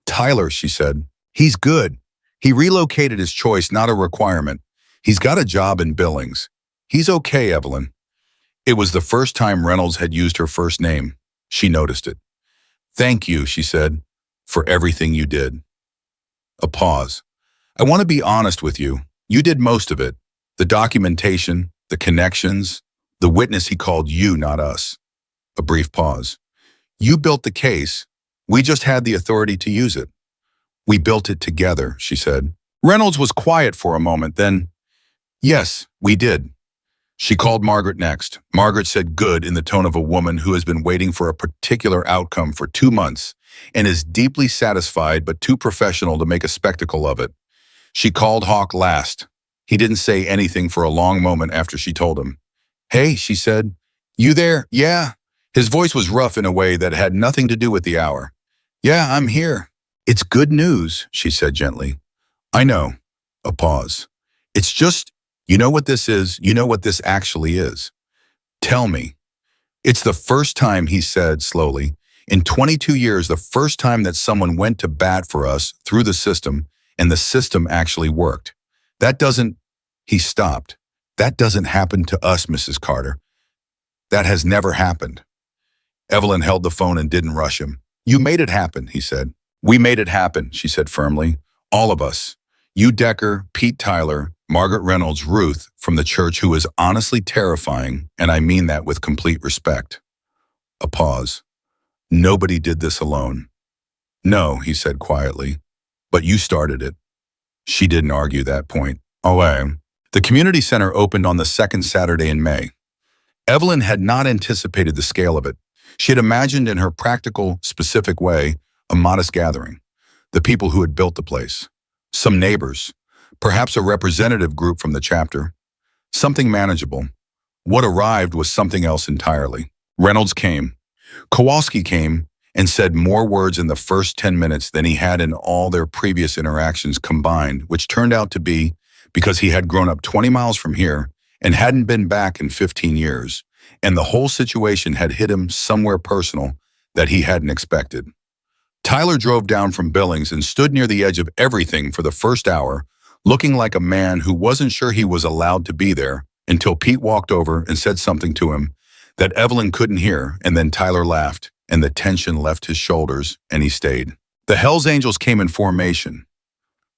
[SPEAKER 1] "Tyler," she said, "he's good. He relocated his choice, not a requirement. He's got a job in Billings. He's okay, Evelyn." It was the first time Reynolds had used her first name. She noticed it. "Thank you," she said, "for everything you did." A pause. "I want to be honest with you. You did most of it. The documentation, the connections, the witness he called you, not us." A brief pause. "You built the case. We just had the authority to use it." "We built it together," she said. Reynolds was quiet for a moment, then, "Yes, we did." She called Margaret next. Margaret said good in the tone of a woman who has been waiting for a particular outcome for 2 months and is deeply satisfied but too professional to make a spectacle of it. She called Hawk last. He didn't say anything for a long moment after she told him. "Hey," she said. "You there?" "Yeah." His voice was rough in a way that had nothing to do with the hour. "Yeah, I'm here." "It's good news," she said gently. "I know." A pause. "It's just, you know what this is? You know what this actually is?" "Tell me." "It's the first time," he said slowly, "in 22 years, the first time that someone went to bat for us through the system, and the system actually worked. That doesn't," he stopped. "That doesn't happen to us, Mrs. Carter. That has never happened." Evelyn held the phone and didn't rush him. "You made it happen," he said. "We made it happen," she said firmly. "All of us. You, Decker, Pete Tyler, Margaret Reynolds, Ruth from the church, who is honestly terrifying, and I mean that with complete respect." A pause. "Nobody did this alone." "No," he said quietly, "but you started it." She didn't argue that point. The community center opened on the second Saturday in May. Evelyn had not anticipated the scale of it. She had imagined in her practical, specific way a modest gathering, the people who had built the place, some neighbors, perhaps a representative group from the chapter, something manageable. What arrived was something else entirely. Reynolds came. Kowalski came and said more words in the first 10 minutes than he had in all their previous interactions combined, which turned out to be because he had grown up 20 miles from here and hadn't been back in 15 years, and the whole situation had hit him somewhere personal that he hadn't expected. Tyler drove down from Billings and stood near the edge of everything for the first hour, looking like a man who wasn't sure he was allowed to be there, until Pete walked over and said something to him that Evelyn couldn't hear, and then Tyler laughed, and the tension left his shoulders, and he stayed. The Hells Angels came in formation.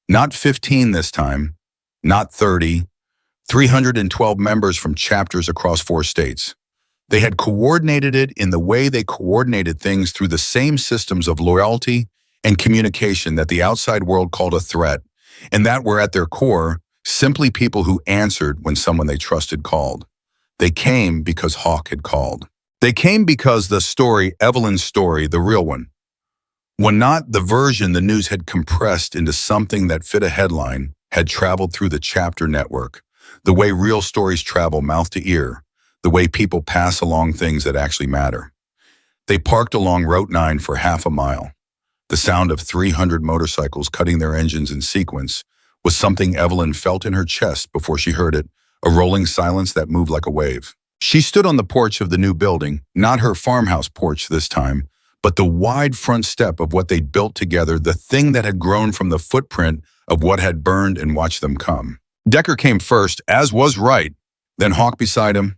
[SPEAKER 1] Not 15 this time, not 30, 312 members from chapters across 4 states. They had coordinated it in the way they coordinated things through the same systems of loyalty and communication that the outside world called a threat, and that were at their core simply people who answered when someone they trusted called. They came because Hawk had called. They came because the story, Evelyn's story, the real one, when not the version the news had compressed into something that fit a headline, had traveled through the chapter network, the way real stories travel mouth to ear, the way people pass along things that actually matter. They parked along Route 9 for half a mile. The sound of 300 motorcycles cutting their engines in sequence was something Evelyn felt in her chest before she heard it, a rolling silence that moved like a wave. She stood on the porch of the new building, not her farmhouse porch this time, but the wide front step of what they'd built together, the thing that had grown from the footprint of what had burned and watched them come. Decker came first, as was right, then Hawk beside him,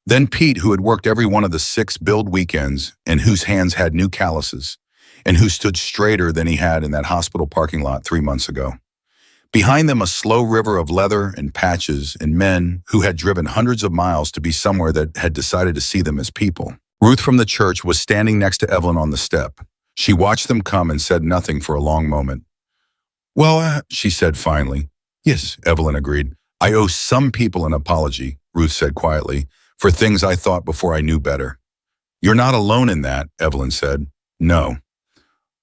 [SPEAKER 1] then Pete, who had worked every one of the 6 build weekends and whose hands had new calluses, and who stood straighter than he had in that hospital parking lot 3 months ago. Behind them, a slow river of leather and patches and men who had driven hundreds of miles to be somewhere that had decided to see them as people. Ruth from the church was standing next to Evelyn on the step. She watched them come and said nothing for a long moment. Well, she said finally. Yes, Evelyn agreed. I owe some people an apology, Ruth said quietly, for things I thought before I knew better. You're not alone in that, Evelyn said. No.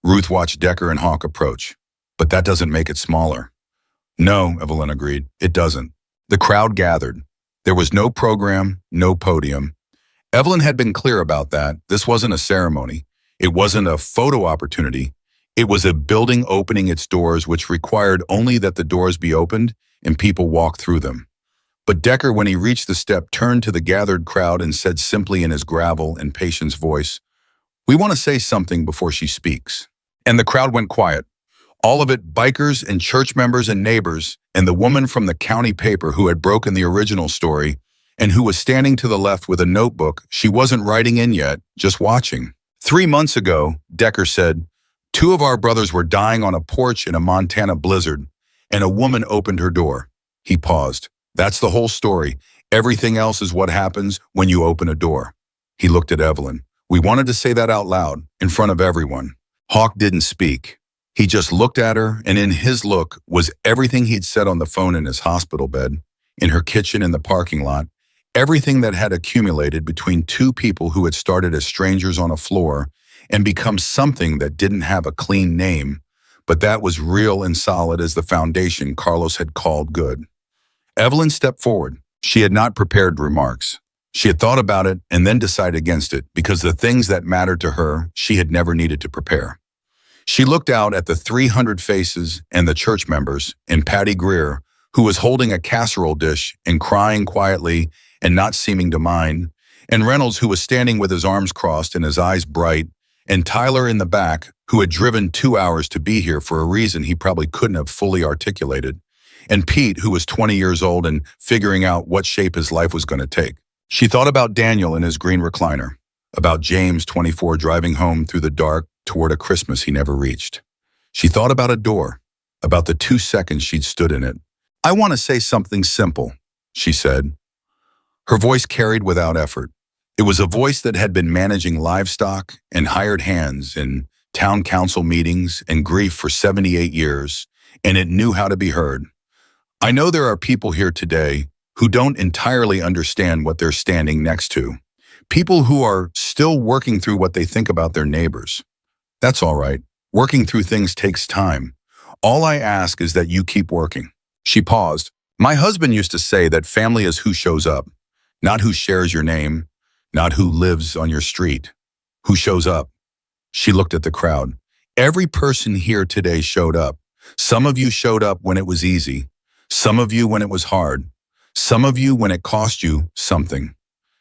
[SPEAKER 1] Ruth watched Decker and Hawk approach. But that doesn't make it smaller. No, Evelyn agreed. It doesn't. The crowd gathered. There was no program, no podium. Evelyn had been clear about that. This wasn't a ceremony. It wasn't a photo opportunity. It was a building opening its doors, which required only that the doors be opened and people walk through them. But Decker, when he reached the step, turned to the gathered crowd and said simply in his gravel and patience voice, "We want to say something before she speaks." And the crowd went quiet. All of it bikers and church members and neighbors, and the woman from the county paper who had broken the original story and who was standing to the left with a notebook. She wasn't writing in yet, just watching. 3 months ago, Decker said, 2 of our brothers were dying on a porch in a Montana blizzard, and a woman opened her door. He paused. That's the whole story. Everything else is what happens when you open a door. He looked at Evelyn. We wanted to say that out loud, in front of everyone. Hawk didn't speak. He just looked at her, and in his look was everything he'd said on the phone in his hospital bed, in her kitchen in the parking lot, everything that had accumulated between 2 people who had started as strangers on a floor and become something that didn't have a clean name, but that was real and solid as the foundation Carlos had called good. Evelyn stepped forward. She had not prepared remarks. She had thought about it and then decided against it because the things that mattered to her, she had never needed to prepare. She looked out at the 300 faces and the church members and Patty Greer, who was holding a casserole dish and crying quietly and not seeming to mind, and Reynolds, who was standing with his arms crossed and his eyes bright, and Tyler in the back, who had driven 2 hours to be here for a reason he probably couldn't have fully articulated, and Pete, who was 20 years old and figuring out what shape his life was going to take. She thought about Daniel in his green recliner, about James, 24, driving home through the dark toward a Christmas he never reached. She thought about a door, about the 2 seconds she'd stood in it. I want to say something simple, she said. Her voice carried without effort. It was a voice that had been managing livestock and hired hands in town council meetings and grief for 78 years, and it knew how to be heard. I know there are people here today who don't entirely understand what they're standing next to. People who are still working through what they think about their neighbors. That's all right. Working through things takes time. All I ask is that you keep working. She paused. My husband used to say that family is who shows up, not who shares your name, not who lives on your street, who shows up. She looked at the crowd. Every person here today showed up. Some of you showed up when it was easy. Some of you when it was hard. Some of you when it cost you something.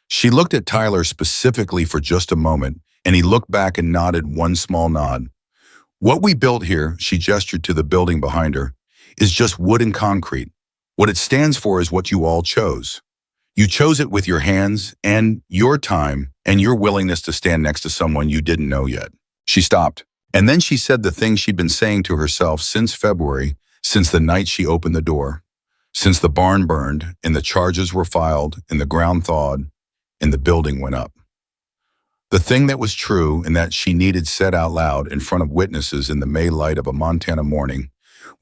[SPEAKER 1] She looked at Tyler specifically for just a moment, and he looked back and nodded one small nod. What we built here, she gestured to the building behind her, is just wood and concrete. What it stands for is what you all chose. You chose it with your hands and your time and your willingness to stand next to someone you didn't know yet. She stopped, and then she said the thing she'd been saying to herself since February, since the night she opened the door, since the barn burned and the charges were filed and the ground thawed and the building went up. The thing that was true and that she needed said out loud in front of witnesses in the May light of a Montana morning.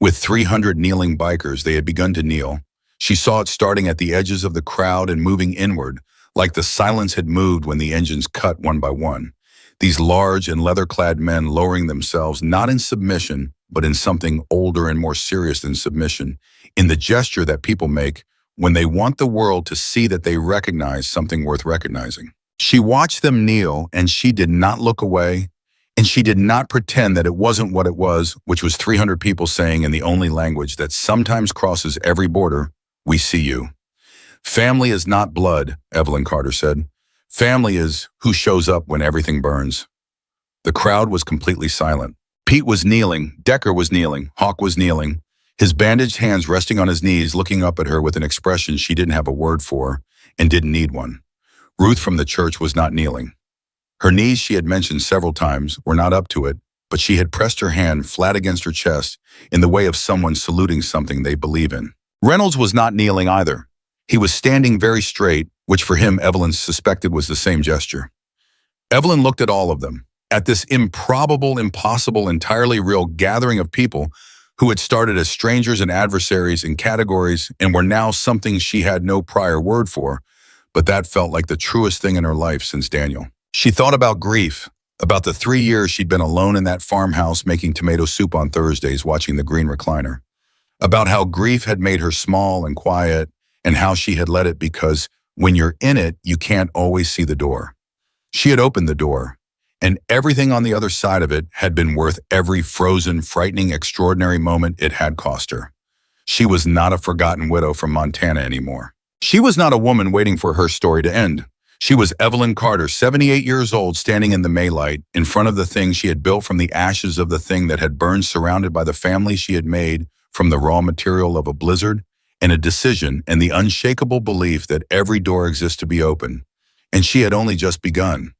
[SPEAKER 1] With 300 kneeling bikers, they had begun to kneel. She saw it starting at the edges of the crowd and moving inward, like the silence had moved when the engines cut one by one. These large and leather-clad men lowering themselves not in submission, but in something older and more serious than submission, in the gesture that people make when they want the world to see that they recognize something worth recognizing. She watched them kneel, and she did not look away, and she did not pretend that it wasn't what it was, which was 300 people saying in the only language that sometimes crosses every border, "We see you." Family is not blood, Evelyn Carter said. Family is who shows up when everything burns. The crowd was completely silent. Pete was kneeling, Decker was kneeling, Hawk was kneeling, his bandaged hands resting on his knees, looking up at her with an expression she didn't have a word for and didn't need one. Ruth from the church was not kneeling. Her knees, she had mentioned several times, were not up to it, but she had pressed her hand flat against her chest in the way of someone saluting something they believe in. Reynolds was not kneeling either. He was standing very straight, which for him Evelyn suspected was the same gesture. Evelyn looked at all of them, at this improbable, impossible, entirely real gathering of people who had started as strangers and adversaries in categories and were now something she had no prior word for, but that felt like the truest thing in her life since Daniel. She thought about grief, about the 3 years she'd been alone in that farmhouse making tomato soup on Thursdays watching the green recliner, about how grief had made her small and quiet and how she had let it because when you're in it, you can't always see the door. She had opened the door, and everything on the other side of it had been worth every frozen, frightening, extraordinary moment it had cost her. She was not a forgotten widow from Montana anymore. She was not a woman waiting for her story to end. She was Evelyn Carter, 78 years old, standing in the Maylight, in front of the thing she had built from the ashes of the thing that had burned, surrounded by the family she had made from the raw material of a blizzard, and a decision and the unshakable belief that every door exists to be open. And she had only just begun.